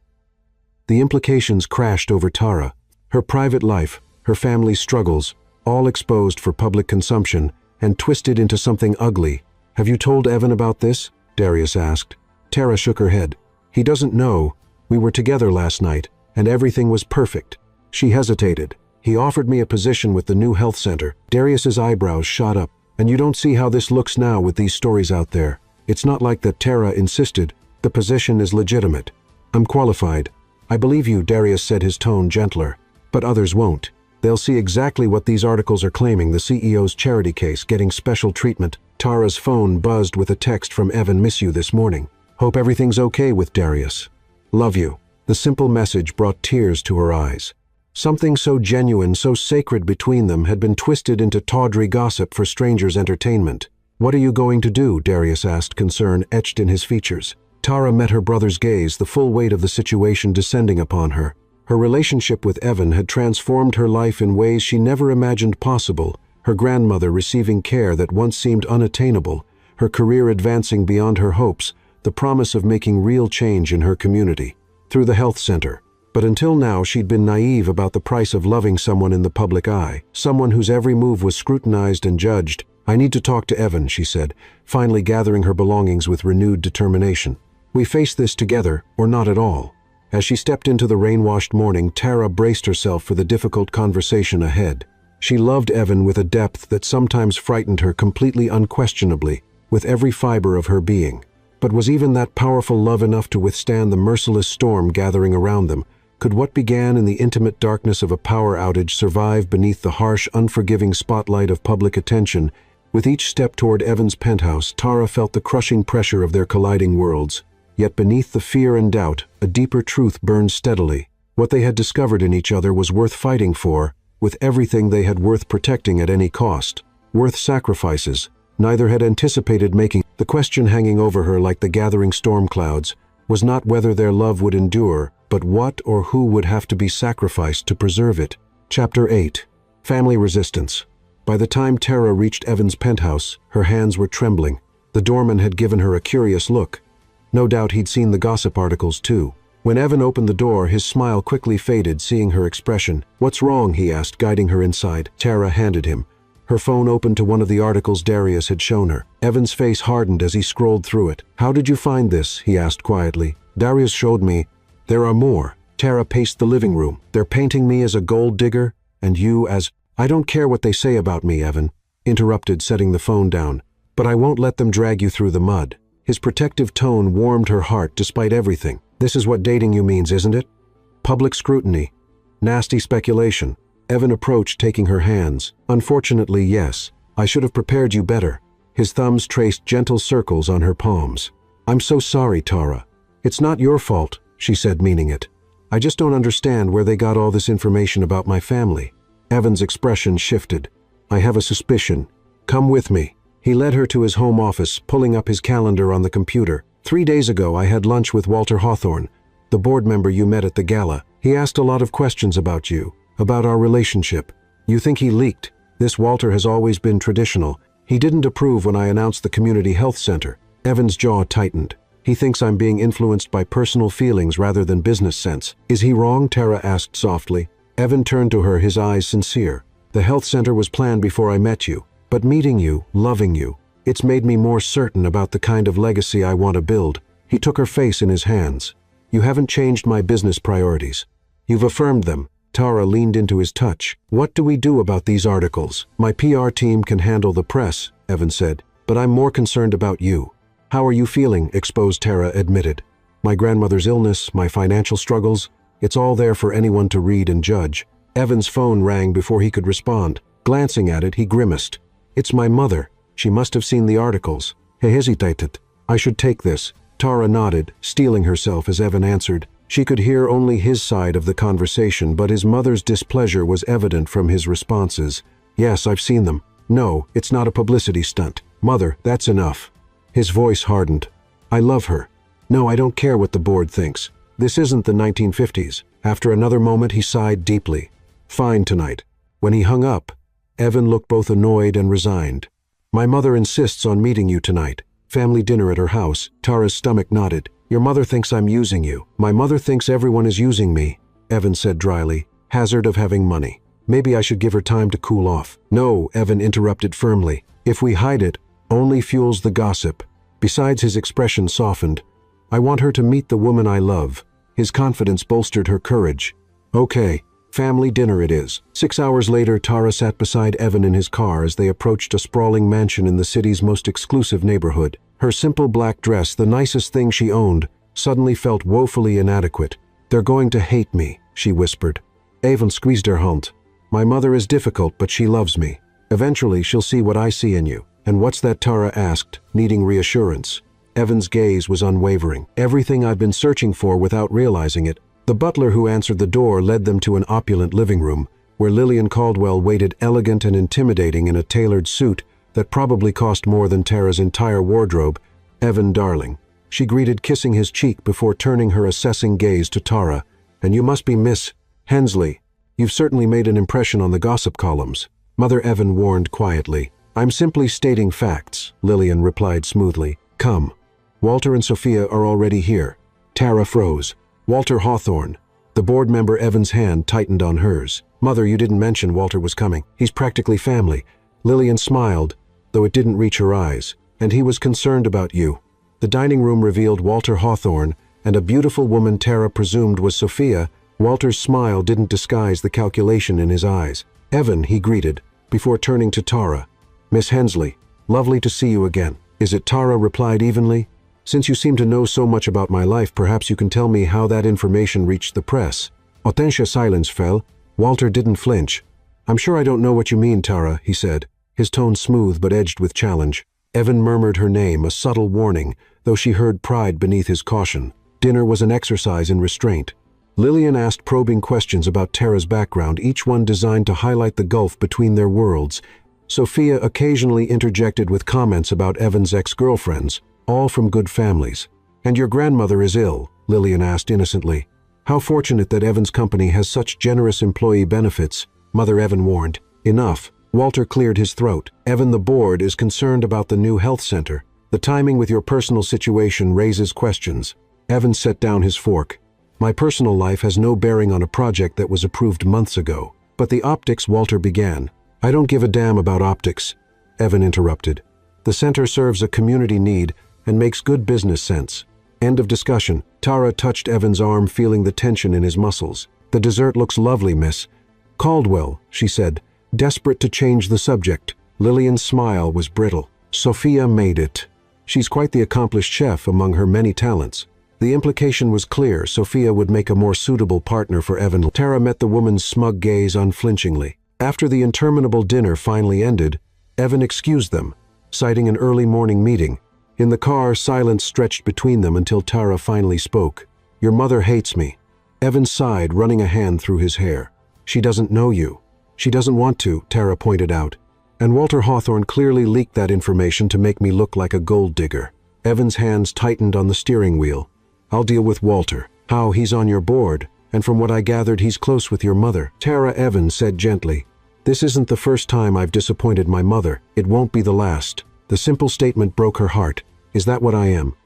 The implications crashed over Tara. Her private life, her family's struggles, all exposed for public consumption and twisted into something ugly. Have you told Evan about this? Darius asked. Tara shook her head. He doesn't know. We were together last night, and everything was perfect. She hesitated. He offered me a position with the new health center. Darius's eyebrows shot up. And you don't see how this looks now with these stories out there. It's not like that, Tara insisted. The position is legitimate. I'm qualified. I believe you, Darius said, his tone gentler. But others won't. They'll see exactly what these articles are claiming, the CEO's charity case getting special treatment. Tara's phone buzzed with a text from Evan. Miss you this morning. Hope everything's okay with Darius. Love you. The simple message brought tears to her eyes. Something so genuine, so sacred between them had been twisted into tawdry gossip for strangers' entertainment. What are you going to do? Darius asked, concern etched in his features. Tara met her brother's gaze, the full weight of the situation descending upon her. Her relationship with Evan had transformed her life in ways she never imagined possible, her grandmother receiving care that once seemed unattainable, her career advancing beyond her hopes, the promise of making real change in her community, through the health center. But until now she'd been naive about the price of loving someone in the public eye, someone whose every move was scrutinized and judged. "I need to talk to Evan," she said, finally gathering her belongings with renewed determination. "We face this together, or not at all." As she stepped into the rain-washed morning, Tara braced herself for the difficult conversation ahead. She loved Evan with a depth that sometimes frightened her completely unquestionably, with every fiber of her being. But was even that powerful love enough to withstand the merciless storm gathering around them? Could what began in the intimate darkness of a power outage survive beneath the harsh, unforgiving spotlight of public attention? With each step toward Evan's penthouse, Tara felt the crushing pressure of their colliding worlds. Yet beneath the fear and doubt, a deeper truth burned steadily. What they had discovered in each other was worth fighting for, with everything they had worth protecting at any cost. Worth sacrifices neither had anticipated making. The question hanging over her like the gathering storm clouds was not whether their love would endure, but what or who would have to be sacrificed to preserve it. Chapter 8. Family Resistance. By the time Tara reached Evan's penthouse, her hands were trembling. The doorman had given her a curious look. No doubt he'd seen the gossip articles too. When Evan opened the door, his smile quickly faded, seeing her expression. "What's wrong?" he asked, guiding her inside. Tara handed him. Her phone opened to one of the articles Darius had shown her. Evan's face hardened as he scrolled through it. "How did you find this?" he asked quietly. "Darius showed me." "There are more." Tara paced the living room. "They're painting me as a gold digger, and you as—" "I don't care what they say about me," Evan interrupted, setting the phone down. "But I won't let them drag you through the mud." His protective tone warmed her heart despite everything. "This is what dating you means, isn't it? Public scrutiny. Nasty speculation." Evan approached, taking her hands. "Unfortunately, yes. I should have prepared you better." His thumbs traced gentle circles on her palms. "I'm so sorry, Tara. It's not your fault," she said, meaning it. "I just don't understand where they got all this information about my family." Evan's expression shifted. "I have a suspicion. Come with me." He led her to his home office, pulling up his calendar on the computer. 3 days ago, I had lunch with Walter Hawthorne, the board member you met at the gala. He asked a lot of questions about you, about our relationship. You think he leaked? This Walter has always been traditional. He didn't approve when I announced the community health center." Evan's jaw tightened. "He thinks I'm being influenced by personal feelings rather than business sense." "Is he wrong?" Tara asked softly. Evan turned to her, his eyes sincere. "The health center was planned before I met you. But meeting you, loving you, it's made me more certain about the kind of legacy I want to build." He took her face in his hands. "You haven't changed my business priorities. You've affirmed them." Tara leaned into his touch. "What do we do about these articles?" "My PR team can handle the press," Evan said, "but I'm more concerned about you." "How are you feeling?" Exposed Tara admitted. "My grandmother's illness, my financial struggles, it's all there for anyone to read and judge." Evan's phone rang before he could respond. Glancing at it, he grimaced. "It's my mother. She must have seen the articles." He hesitated. "I should take this." Tara nodded, steeling herself as Evan answered. She could hear only his side of the conversation, but his mother's displeasure was evident from his responses. "Yes, I've seen them. No, it's not a publicity stunt. Mother, that's enough." His voice hardened. "I love her. No, I don't care what the board thinks. This isn't the 1950s. After another moment, he sighed deeply. "Fine tonight." When he hung up, Evan looked both annoyed and resigned. "My mother insists on meeting you tonight. Family dinner at her house." Tara's stomach knotted. "Your mother thinks I'm using you." "My mother thinks everyone is using me," Evan said dryly. "Hazard of having money. Maybe I should give her time to cool off." "No," Evan interrupted firmly. "If we hide it, only fuels the gossip." Besides, his expression softened. "I want her to meet the woman I love." His confidence bolstered her courage. "Okay. Family dinner it is." 6 hours later, Tara sat beside Evan in his car as they approached a sprawling mansion in the city's most exclusive neighborhood. Her simple black dress, the nicest thing she owned, suddenly felt woefully inadequate. "They're going to hate me," she whispered. Evan squeezed her hand. "My mother is difficult, but she loves me. Eventually, she'll see what I see in you." "And what's that?" Tara asked, needing reassurance. Evan's gaze was unwavering. "Everything I've been searching for without realizing it." The butler who answered the door led them to an opulent living room, where Lillian Caldwell waited elegant and intimidating in a tailored suit that probably cost more than Tara's entire wardrobe. "Evan, darling." She greeted, kissing his cheek before turning her assessing gaze to Tara. "And you must be Miss Hensley. You've certainly made an impression on the gossip columns." Mother Evan warned quietly. I'm simply stating facts, Lillian replied smoothly. Come. Walter and Sophia are already here. Tara froze. Walter Hawthorne. The board member Evan's hand tightened on hers. Mother, you didn't mention Walter was coming. He's practically family. Lillian smiled, though it didn't reach her eyes. And he was concerned about you. The dining room revealed Walter Hawthorne and a beautiful woman Tara presumed was Sophia. Walter's smile didn't disguise the calculation in his eyes. Evan, he greeted, before turning to Tara. Miss Hensley, lovely to see you again. Is it? Tara replied evenly. Since you seem to know so much about my life, perhaps you can tell me how that information reached the press. Hortensia silence fell. Walter didn't flinch. I'm sure I don't know what you mean, Tara, he said, his tone smooth but edged with challenge. Evan murmured her name, a subtle warning, though she heard pride beneath his caution. Dinner was an exercise in restraint. Lillian asked probing questions about Tara's background, each one designed to highlight the gulf between their worlds. Sophia occasionally interjected with comments about Evan's ex-girlfriends, all from good families. And your grandmother is ill, Lillian asked innocently. How fortunate that Evan's company has such generous employee benefits, Mother Evan warned. Enough. Walter cleared his throat. Evan, the board is concerned about the new health center. The timing with your personal situation raises questions. Evan set down his fork. My personal life has no bearing on a project that was approved months ago. But the optics, Walter began. I don't give a damn about optics, Evan interrupted. The center serves a community need and makes good business sense. End of discussion. Tara touched Evan's arm, feeling the tension in his muscles. The dessert looks lovely, miss. Caldwell, she said, desperate to change the subject. Lillian's smile was brittle. Sophia made it. She's quite the accomplished chef among her many talents. The implication was clear. Sophia would make a more suitable partner for Evan. Tara met the woman's smug gaze unflinchingly. After the interminable dinner finally ended, Evan excused them, citing an early morning meeting. In the car, silence stretched between them until Tara finally spoke. Your mother hates me. Evan sighed, running a hand through his hair. She doesn't know you. She doesn't want to, Tara pointed out. And Walter Hawthorne clearly leaked that information to make me look like a gold digger. Evan's hands tightened on the steering wheel. I'll deal with Walter. How? He's on your board, and from what I gathered, he's close with your mother. Tara, Evan said gently. This isn't the first time I've disappointed my mother. It won't be the last. The simple statement broke her heart. Is that what I am?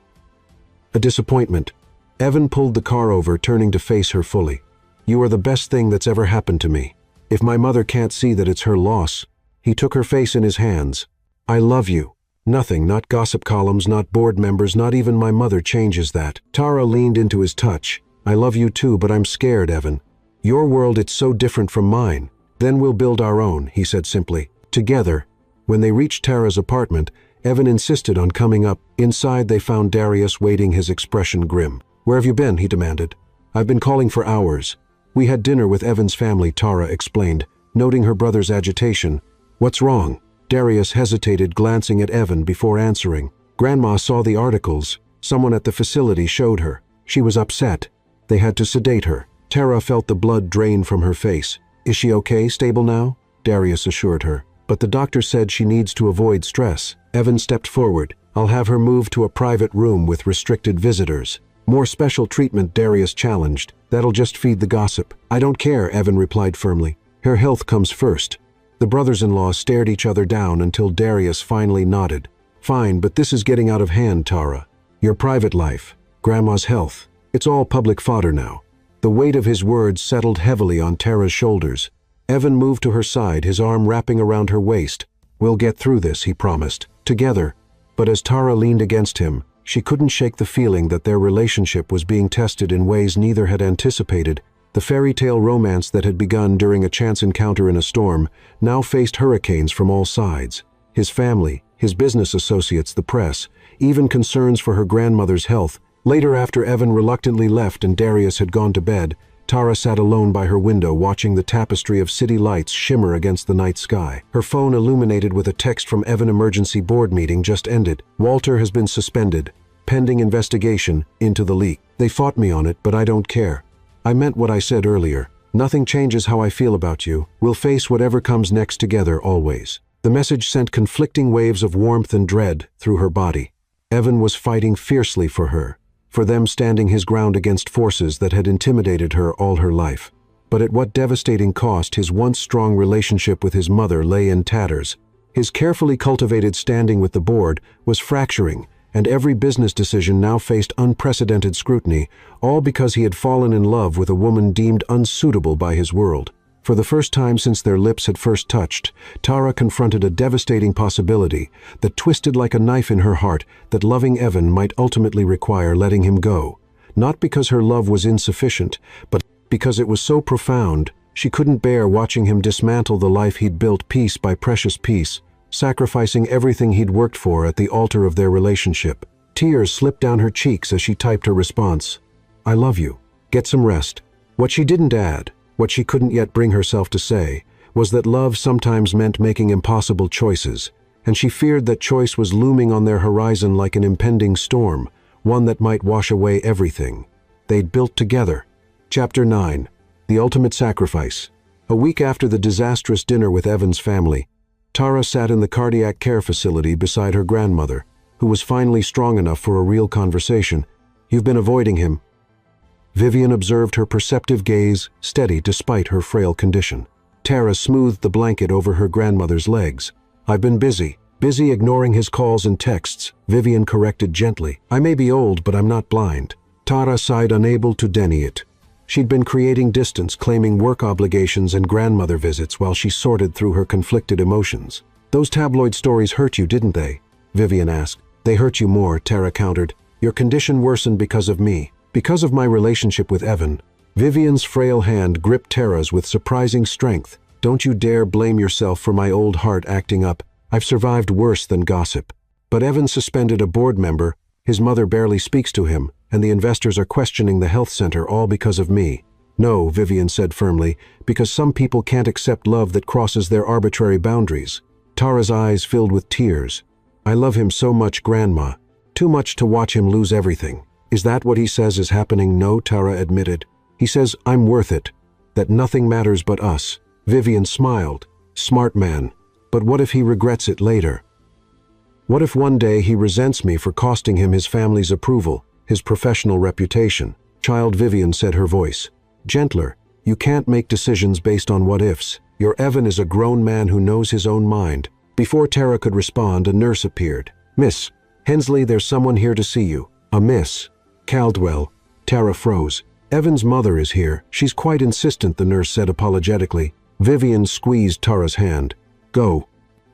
A disappointment. Evan pulled the car over, turning to face her fully. You are the best thing that's ever happened to me. If my mother can't see that it's her loss. He took her face in his hands. I love you. Nothing, not gossip columns, not board members, not even my mother changes that. Tara leaned into his touch. I love you too, but I'm scared, Evan. Your world, it's so different from mine. Then we'll build our own, he said simply. Together. When they reached Tara's apartment, Evan insisted on coming up. Inside they found Darius waiting, his expression grim. Where have you been? He demanded. I've been calling for hours. We had dinner with Evan's family, Tara explained, noting her brother's agitation. What's wrong? Darius hesitated, glancing at Evan before answering. Grandma saw the articles. Someone at the facility showed her. She was upset. They had to sedate her. Tara felt the blood drain from her face. Is she okay, stable now? Darius assured her. But the doctor said she needs to avoid stress. Evan stepped forward. I'll have her moved to a private room with restricted visitors. More special treatment, Darius challenged. That'll just feed the gossip. I don't care, Evan replied firmly. Her health comes first. The brothers-in-law stared each other down until Darius finally nodded. Fine, but this is getting out of hand, Tara. Your private life, Grandma's health, it's all public fodder now. The weight of his words settled heavily on Tara's shoulders. Evan moved to her side, his arm wrapping around her waist. We'll get through this, he promised. Together. But as Tara leaned against him, she couldn't shake the feeling that their relationship was being tested in ways neither had anticipated. The fairy tale romance that had begun during a chance encounter in a storm now faced hurricanes from all sides. His family, his business associates, the press, even concerns for her grandmother's health. Later, after Evan reluctantly left and Darius had gone to bed, Tara sat alone by her window watching the tapestry of city lights shimmer against the night sky. Her phone illuminated with a text from Evan. Emergency board meeting just ended. Walter has been suspended. Pending investigation into the leak. They fought me on it, but I don't care. I meant what I said earlier. Nothing changes how I feel about you. We'll face whatever comes next together always. The message sent conflicting waves of warmth and dread through her body. Evan was fighting fiercely for her, for them, standing his ground against forces that had intimidated her all her life. But at what devastating cost his once strong relationship with his mother lay in tatters. His carefully cultivated standing with the board was fracturing, and every business decision now faced unprecedented scrutiny, all because he had fallen in love with a woman deemed unsuitable by his world. For the first time since their lips had first touched, Tara confronted a devastating possibility that twisted like a knife in her heart, that loving Evan might ultimately require letting him go. Not because her love was insufficient, but because it was so profound, she couldn't bear watching him dismantle the life he'd built piece by precious piece, sacrificing everything he'd worked for at the altar of their relationship. Tears slipped down her cheeks as she typed her response. "I love you. Get some rest." What she didn't add, what she couldn't yet bring herself to say, was that love sometimes meant making impossible choices, and she feared that choice was looming on their horizon like an impending storm, one that might wash away everything they'd built together. Chapter 9. The Ultimate Sacrifice. A week after the disastrous dinner with Evan's family, Tara sat in the cardiac care facility beside her grandmother, who was finally strong enough for a real conversation. "You've been avoiding him." Vivian observed her perceptive gaze, steady despite her frail condition. Tara smoothed the blanket over her grandmother's legs. "I've been busy ignoring his calls and texts," Vivian corrected gently. "I may be old, but I'm not blind." Tara sighed, unable to deny it. She'd been creating distance, claiming work obligations and grandmother visits while she sorted through her conflicted emotions. "Those tabloid stories hurt you, didn't they?" Vivian asked. "They hurt you more," Tara countered. "Your condition worsened because of me, because of my relationship with Evan." Vivian's frail hand gripped Tara's with surprising strength. "Don't you dare blame yourself for my old heart acting up. I've survived worse than gossip." "But Evan suspended a board member, his mother barely speaks to him, and the investors are questioning the health center, all because of me." "No," Vivian said firmly, "because some people can't accept love that crosses their arbitrary boundaries." Tara's eyes filled with tears. "I love him so much, Grandma. Too much to watch him lose everything." "Is that what he says is happening?" "No," Tara admitted. "He says I'm worth it, that nothing matters but us." Vivian smiled. "Smart man. But what if he regrets it later? What if one day he resents me for costing him his family's approval, his professional reputation?" Child Vivian said, her voice gentler. "You can't make decisions based on what-ifs. Your Evan is a grown man who knows his own mind." Before Tara could respond, a nurse appeared. "Miss Hensley, there's someone here to see you." "A Miss Caldwell." Tara froze. "Evan's mother is here. She's quite insistent," the nurse said apologetically. Vivian squeezed Tara's hand. "Go.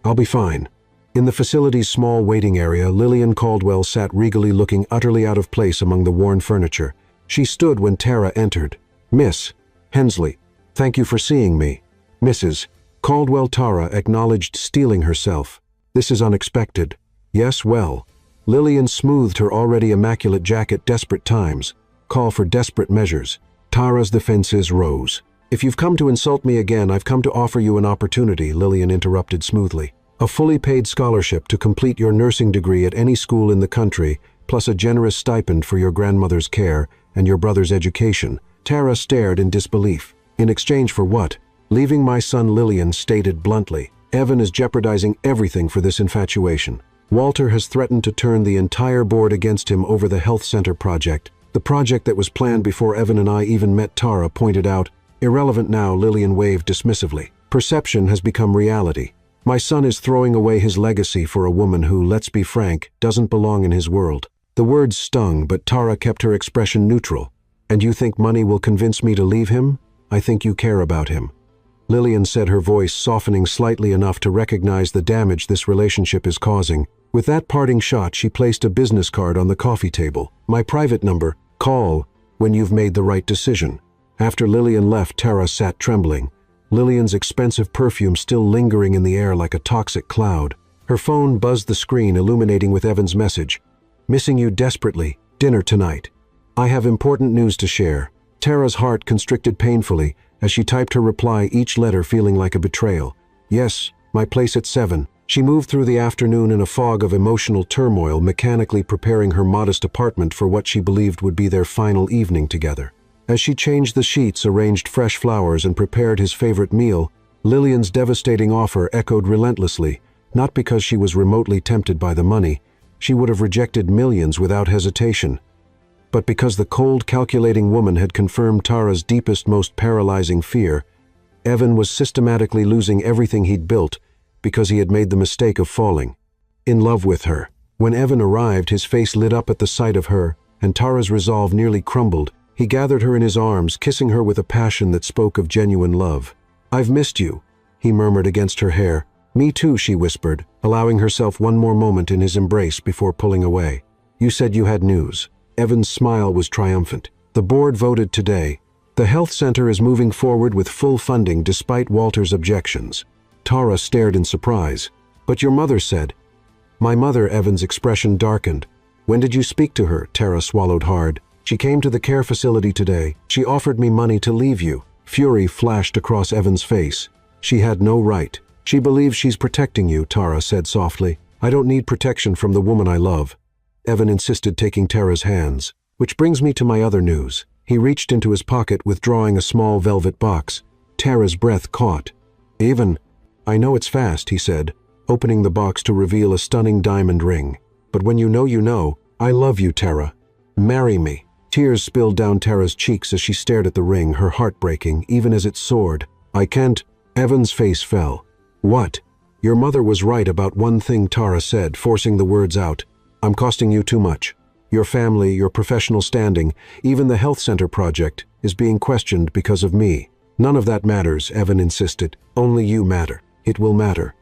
I'll be fine." In the facility's small waiting area, Lillian Caldwell sat regally, looking utterly out of place among the worn furniture. She stood when Tara entered. "Miss Hensley, thank you for seeing me." "Mrs. Caldwell." Tara acknowledged, steeling herself. "This is unexpected." "Yes, well." Lillian smoothed her already immaculate jacket. "Desperate times call for desperate measures." Tara's defenses rose. "If you've come to insult me again, I've come to offer you an opportunity," Lillian interrupted smoothly. "A fully paid scholarship to complete your nursing degree at any school in the country, plus a generous stipend for your grandmother's care and your brother's education." Tara stared in disbelief. "In exchange for what?" "Leaving my son," Lillian stated bluntly. "Evan is jeopardizing everything for this infatuation. Walter has threatened to turn the entire board against him over the health center project. The project that was planned before Evan and I even met," Tara pointed out. "Irrelevant now," Lillian waved dismissively. "Perception has become reality. My son is throwing away his legacy for a woman who, let's be frank, doesn't belong in his world." The words stung, but Tara kept her expression neutral. "And you think money will convince me to leave him? I think you care about him." Lillian said, her voice softening slightly enough to recognize the damage this relationship is causing. With that parting shot, she placed a business card on the coffee table. "My private number. Call when you've made the right decision." After Lillian left, Tara sat trembling, Lillian's expensive perfume still lingering in the air like a toxic cloud. Her phone buzzed, the screen illuminating with Evan's message. "Missing you desperately. Dinner tonight. I have important news to share." Tara's heart constricted painfully as she typed her reply, each letter feeling like a betrayal. "Yes, my place at 7. She moved through the afternoon in a fog of emotional turmoil, mechanically preparing her modest apartment for what she believed would be their final evening together. As she changed the sheets, arranged fresh flowers, and prepared his favorite meal, Lillian's devastating offer echoed relentlessly. Not because she was remotely tempted by the money. She would have rejected millions without hesitation. But because the cold, calculating woman had confirmed Tara's deepest, most paralyzing fear, Evan was systematically losing everything he'd built because he had made the mistake of falling in love with her. When Evan arrived, his face lit up at the sight of her, and Tara's resolve nearly crumbled. He gathered her in his arms, kissing her with a passion that spoke of genuine love. "I've missed you," he murmured against her hair. "Me too," she whispered, allowing herself one more moment in his embrace before pulling away. "You said you had news." Evan's smile was triumphant. "The board voted today. The health center is moving forward with full funding despite Walter's objections." Tara stared in surprise. "But your mother said—" "My mother," Evan's expression darkened. "When did you speak to her?" Tara swallowed hard. "She came to the care facility today. She offered me money to leave you." Fury flashed across Evan's face. "She had no right. She believes she's protecting you," Tara said softly. "I don't need protection from the woman I love." Evan insisted, taking Tara's hands. "Which brings me to my other news." He reached into his pocket, withdrawing a small velvet box. Tara's breath caught. "Evan, I know it's fast," he said, opening the box to reveal a stunning diamond ring. "But when you know, you know. I love you, Tara. Marry me." Tears spilled down Tara's cheeks as she stared at the ring, her heart breaking, even as it soared. "I can't—" Evan's face fell. "What?" "Your mother was right about one thing," Tara said, forcing the words out. "I'm costing you too much. Your family, your professional standing, even the health center project is being questioned because of me." "None of that matters," Evan insisted. "Only you matter. It will matter."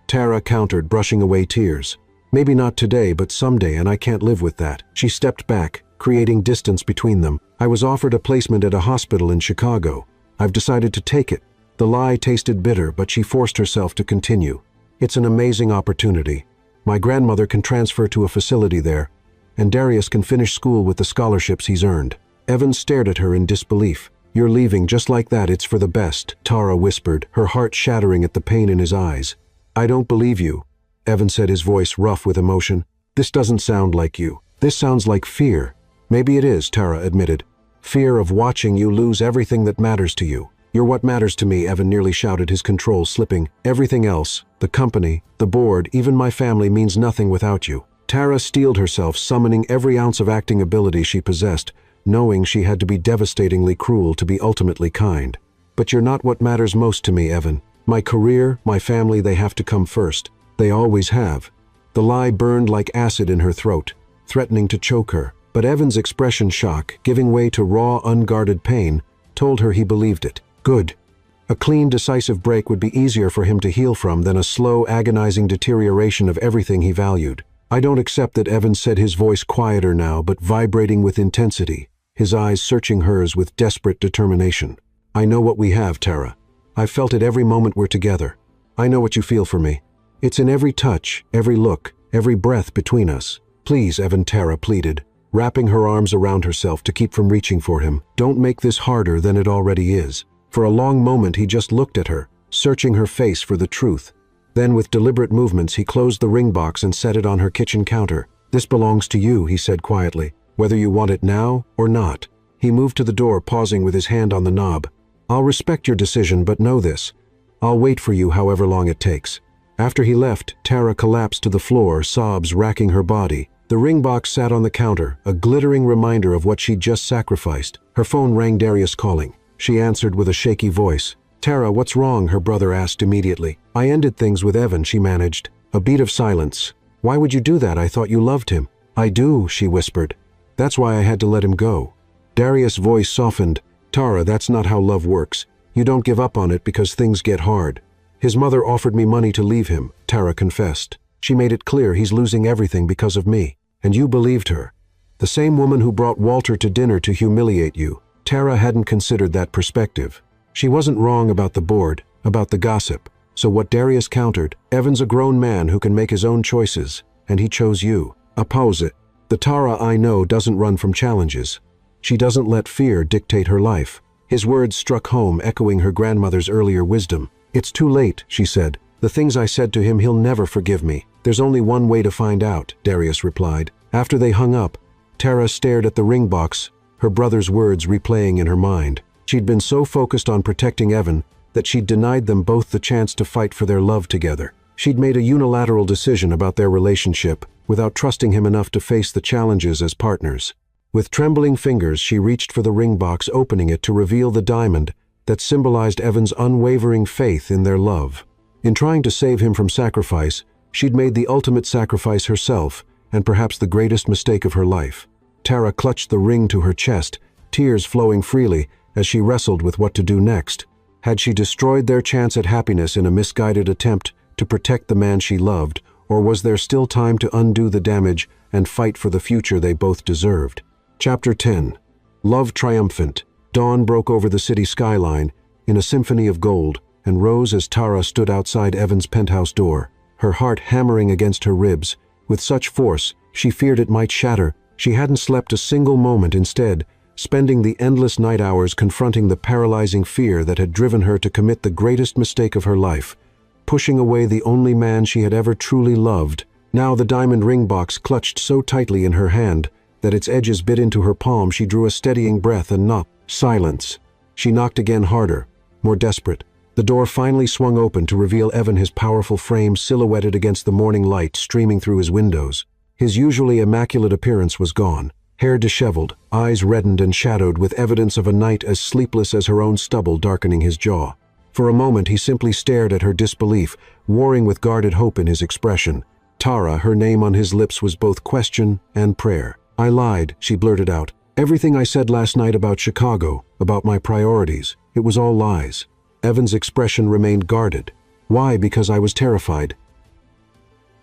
Tara countered, brushing away tears. "Maybe not today, but someday, and I can't live with that." She stepped back, creating distance between them. "I was offered a placement at a hospital in Chicago. I've decided to take it." The lie tasted bitter, but she forced herself to continue. "It's an amazing opportunity. My grandmother can transfer to a facility there, and Darius can finish school with the scholarships he's earned." Evan stared at her in disbelief. "You're leaving just like that? It's for the best," Tara whispered, her heart shattering at the pain in his eyes. "I don't believe you," Evan said, his voice rough with emotion. "This doesn't sound like you. This sounds like fear." "Maybe it is," Tara admitted. "Fear of watching you lose everything that matters to you." "You're what matters to me," Evan nearly shouted, his control slipping. "Everything else, the company, the board, even my family, means nothing without you." Tara steeled herself, summoning every ounce of acting ability she possessed, knowing she had to be devastatingly cruel to be ultimately kind. "But you're not what matters most to me, Evan. My career, my family, they have to come first. They always have." The lie burned like acid in her throat, threatening to choke her. But Evan's expression, shock, giving way to raw, unguarded pain, told her he believed it. Good. A clean, decisive break would be easier for him to heal from than a slow, agonizing deterioration of everything he valued. "I don't accept that," Evan said, his voice quieter now, but vibrating with intensity, his eyes searching hers with desperate determination. "I know what we have, Tara. I've felt it every moment we're together. I know what you feel for me. It's in every touch, every look, every breath between us." "Please, Evan," Tara pleaded, wrapping her arms around herself to keep from reaching for him. "Don't make this harder than it already is." For a long moment he just looked at her, searching her face for the truth. Then with deliberate movements he closed the ring box and set it on her kitchen counter. "This belongs to you," he said quietly, "whether you want it now or not." He moved to the door, pausing with his hand on the knob. "I'll respect your decision, but know this. I'll wait for you however long it takes." After he left, Tara collapsed to the floor, sobs racking her body. The ring box sat on the counter, a glittering reminder of what she'd just sacrificed. Her phone rang, Darius calling. She answered with a shaky voice. "Tara, what's wrong?" her brother asked immediately. "I ended things with Evan," she managed. A beat of silence. "Why would you do that? I thought you loved him." "I do," she whispered. "That's why I had to let him go." Darius' voice softened. "Tara, that's not how love works. You don't give up on it because things get hard." "His mother offered me money to leave him," Tara confessed. "She made it clear he's losing everything because of me. And you believed her. The same woman who brought Walter to dinner to humiliate you." Tara hadn't considered that perspective. She wasn't wrong about the board, about the gossip. So what Darius countered, Evan's a grown man who can make his own choices, and he chose you. Oppose it. The Tara I know doesn't run from challenges. She doesn't let fear dictate her life. His words struck home, echoing her grandmother's earlier wisdom. "It's too late," she said. "The things I said to him, he'll never forgive me." "There's only one way to find out," Darius replied. After they hung up, Tara stared at the ring box, her brother's words replaying in her mind. She'd been so focused on protecting Evan that she'd denied them both the chance to fight for their love together. She'd made a unilateral decision about their relationship without trusting him enough to face the challenges as partners. With trembling fingers, she reached for the ring box, opening it to reveal the diamond that symbolized Evan's unwavering faith in their love. In trying to save him from sacrifice, she'd made the ultimate sacrifice herself, and perhaps the greatest mistake of her life. Tara clutched the ring to her chest, tears flowing freely as she wrestled with what to do next. Had she destroyed their chance at happiness in a misguided attempt to protect the man she loved, or was there still time to undo the damage and fight for the future they both deserved? Chapter 10. Love Triumphant. Dawn broke over the city skyline in a symphony of gold and rose as Tara stood outside Evan's penthouse door, her heart hammering against her ribs with such force she feared it might shatter. She hadn't slept a single moment, instead spending the endless night hours confronting the paralyzing fear that had driven her to commit the greatest mistake of her life, pushing away the only man she had ever truly loved. Now the diamond ring box clutched so tightly in her hand that its edges bit into her palm. She drew a steadying breath and knocked. Silence. She knocked again, harder, more desperate. The door finally swung open to reveal Evan, his powerful frame silhouetted against the morning light streaming through his windows. His usually immaculate appearance was gone. Hair disheveled, eyes reddened and shadowed with evidence of a night as sleepless as her own stubble darkening his jaw. For a moment he simply stared at her, disbelief warring with guarded hope in his expression. Tara, her name on his lips, was both question and prayer. "I lied," she blurted out. "Everything I said last night about Chicago, about my priorities, it was all lies." Evan's expression remained guarded. "Why? Because I was terrified."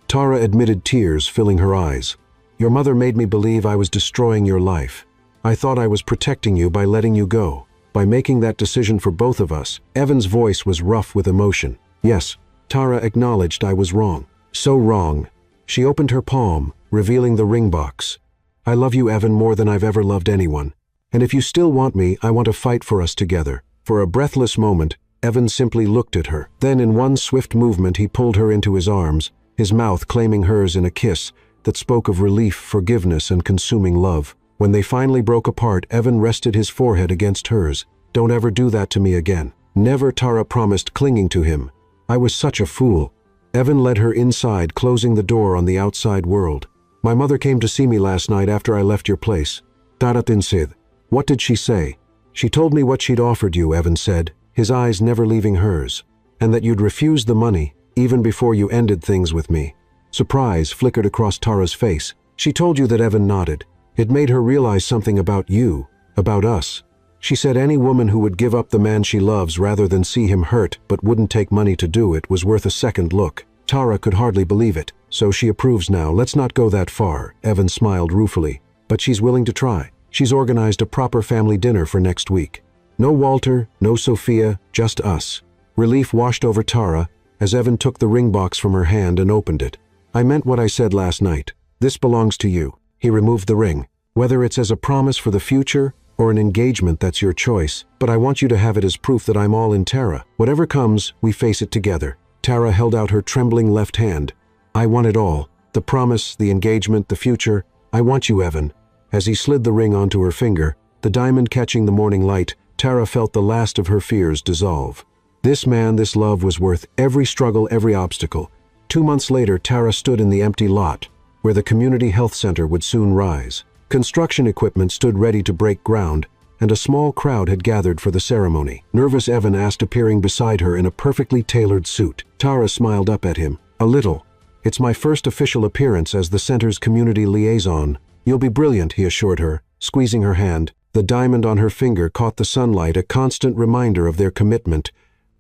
Tara admitted, tears filling her eyes. "Your mother made me believe I was destroying your life. I thought I was protecting you by letting you go, by making that decision for both of us." Evan's voice was rough with emotion. "Yes," Tara acknowledged, "I was wrong. So wrong." She opened her palm, revealing the ring box. "I love you, Evan, more than I've ever loved anyone. And if you still want me, I want to fight for us together." For a breathless moment, Evan simply looked at her. Then in one swift movement he pulled her into his arms, his mouth claiming hers in a kiss that spoke of relief, forgiveness, and consuming love. When they finally broke apart, Evan rested his forehead against hers. "Don't ever do that to me again." "Never," Tara promised, clinging to him. "I was such a fool." Evan led her inside, closing the door on the outside world. "My mother came to see me last night after I left your place." Tara tinsid. "What did she say?" "She told me what she'd offered you," Evan said, his eyes never leaving hers. "And that you'd refused the money, even before you ended things with me." Surprise flickered across Tara's face. "She told you that?" Evan nodded. It made her realize something about you, about us. She said any woman who would give up the man she loves rather than see him hurt but wouldn't take money to do it was worth a second look. Tara could hardly believe it. "So she approves now." "Let's not go that far," Evan smiled ruefully. "But she's willing to try. She's organized a proper family dinner for next week. No Walter, no Sophia, just us." Relief washed over Tara as Evan took the ring box from her hand and opened it. "I meant what I said last night. This belongs to you." He removed the ring. "Whether it's as a promise for the future or an engagement, that's your choice. But I want you to have it as proof that I'm all in Tara. Whatever comes, we face it together." Tara held out her trembling left hand. "I want it all. The promise, the engagement, the future. I want you, Evan." As he slid the ring onto her finger, the diamond catching the morning light, Tara felt the last of her fears dissolve. This man, this love was worth every struggle, every obstacle. 2 months later, Tara stood in the empty lot, where the community health center would soon rise. Construction equipment stood ready to break ground, and a small crowd had gathered for the ceremony. Nervous Evan asked, appearing beside her in a perfectly tailored suit. Tara smiled up at him. "A little. It's my first official appearance as the center's community liaison." "You'll be brilliant," he assured her, squeezing her hand. The diamond on her finger caught the sunlight, a constant reminder of their commitment.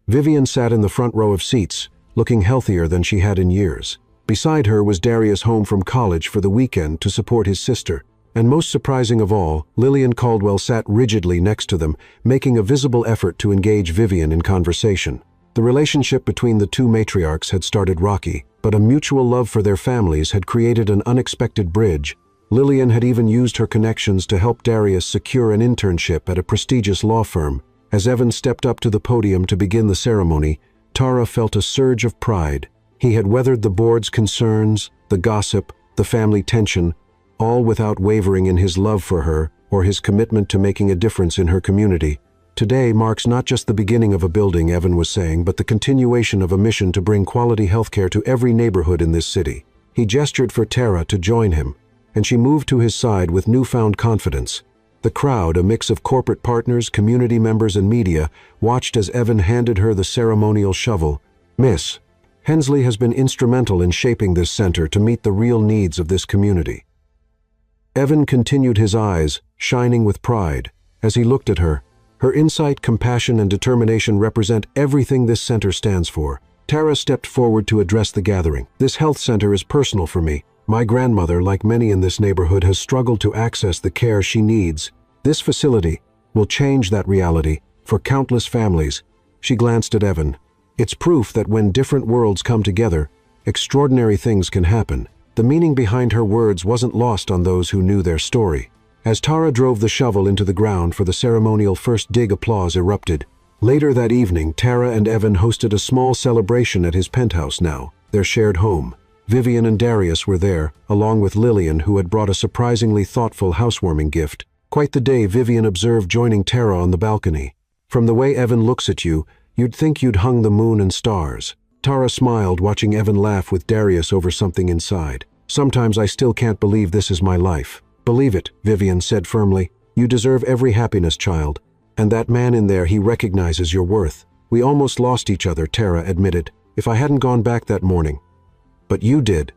Vivian sat in the front row of seats, looking healthier than she had in years. Beside her was Darius, home from college for the weekend to support his sister. And most surprising of all, Lillian Caldwell sat rigidly next to them, making a visible effort to engage Vivian in conversation. The relationship between the two matriarchs had started rocky, but a mutual love for their families had created an unexpected bridge. Lillian had even used her connections to help Darius secure an internship at a prestigious law firm. As Evan stepped up to the podium to begin the ceremony, Tara felt a surge of pride. He had weathered the board's concerns, the gossip, the family tension, all without wavering in his love for her or his commitment to making a difference in her community. Today marks not just the beginning of a building, Evan was saying, but the continuation of a mission to bring quality healthcare to every neighborhood in this city. He gestured for Tara to join him, and she moved to his side with newfound confidence. The crowd, a mix of corporate partners, community members, and media, watched as Evan handed her the ceremonial shovel. "Miss, Hensley has been instrumental in shaping this center to meet the real needs of this community." Evan continued, his eyes shining with pride as he looked at her. Her insight, compassion, and determination represent everything this center stands for. Tara stepped forward to address the gathering. "This health center is personal for me. My grandmother, like many in this neighborhood, has struggled to access the care she needs. This facility will change that reality for countless families." She glanced at Evan. "It's proof that when different worlds come together, extraordinary things can happen." The meaning behind her words wasn't lost on those who knew their story. As Tara drove the shovel into the ground for the ceremonial first dig, applause erupted. Later that evening, Tara and Evan hosted a small celebration at his penthouse now, their shared home. Vivian and Darius were there, along with Lillian, who had brought a surprisingly thoughtful housewarming gift. Quite the day, Vivian observed, joining Tara on the balcony. "From the way Evan looks at you, you'd think you'd hung the moon and stars." Tara smiled, watching Evan laugh with Darius over something inside. "Sometimes I still can't believe this is my life." "Believe it," Vivian said firmly. "You deserve every happiness, child. And that man in there, he recognizes your worth." "We almost lost each other," Tara admitted. "If I hadn't gone back that morning." "But you did,"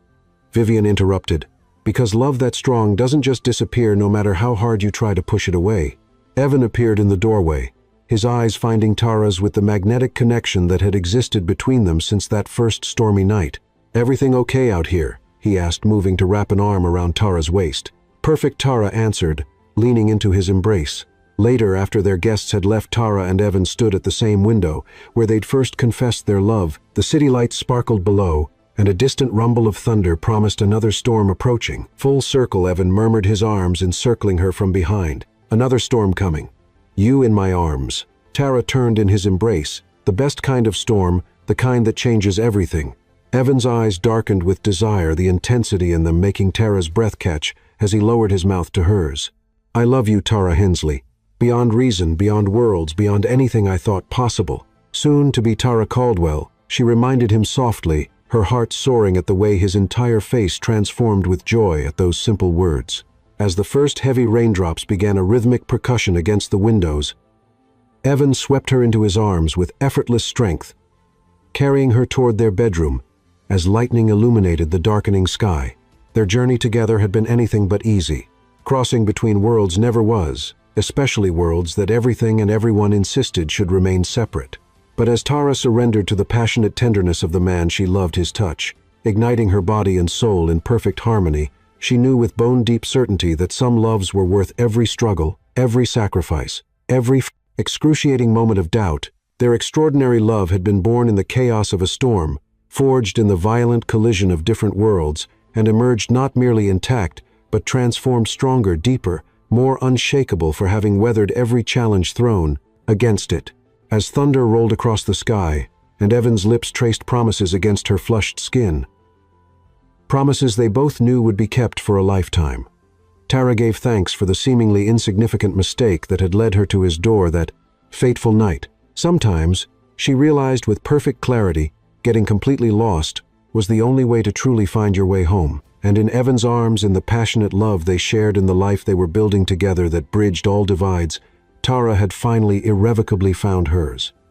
Vivian interrupted. "Because love that strong doesn't just disappear no matter how hard you try to push it away." Evan appeared in the doorway, his eyes finding Tara's with the magnetic connection that had existed between them since that first stormy night. "Everything okay out here?" he asked, moving to wrap an arm around Tara's waist. "Perfect," Tara answered, leaning into his embrace. Later, after their guests had left, Tara and Evan stood at the same window where they'd first confessed their love. The city lights sparkled below, and a distant rumble of thunder promised another storm approaching. "Full circle," Evan murmured, his arms encircling her from behind. "Another storm coming. You in my arms." Tara turned in his embrace. "The best kind of storm, the kind that changes everything." Evan's eyes darkened with desire, the intensity in them making Tara's breath catch as he lowered his mouth to hers. "I love you, Tara Hensley. Beyond reason, beyond worlds, beyond anything I thought possible." Soon to be Tara Caldwell, she reminded him softly, her heart soaring at the way his entire face transformed with joy at those simple words. As the first heavy raindrops began a rhythmic percussion against the windows, Evan swept her into his arms with effortless strength, carrying her toward their bedroom as lightning illuminated the darkening sky. Their journey together had been anything but easy. Crossing between worlds never was, especially worlds that everything and everyone insisted should remain separate. But as Tara surrendered to the passionate tenderness of the man she loved, his touch, igniting her body and soul in perfect harmony, she knew with bone-deep certainty that some loves were worth every struggle, every sacrifice, every excruciating moment of doubt. Their extraordinary love had been born in the chaos of a storm, forged in the violent collision of different worlds, and emerged not merely intact, but transformed stronger, deeper, more unshakable for having weathered every challenge thrown against it. As thunder rolled across the sky, and Evan's lips traced promises against her flushed skin, promises they both knew would be kept for a lifetime, Tara gave thanks for the seemingly insignificant mistake that had led her to his door that fateful night. Sometimes, she realized with perfect clarity, getting completely lost was the only way to truly find your way home. And in Evan's arms, in the passionate love they shared, in the life they were building together that bridged all divides, Tara had finally irrevocably found hers.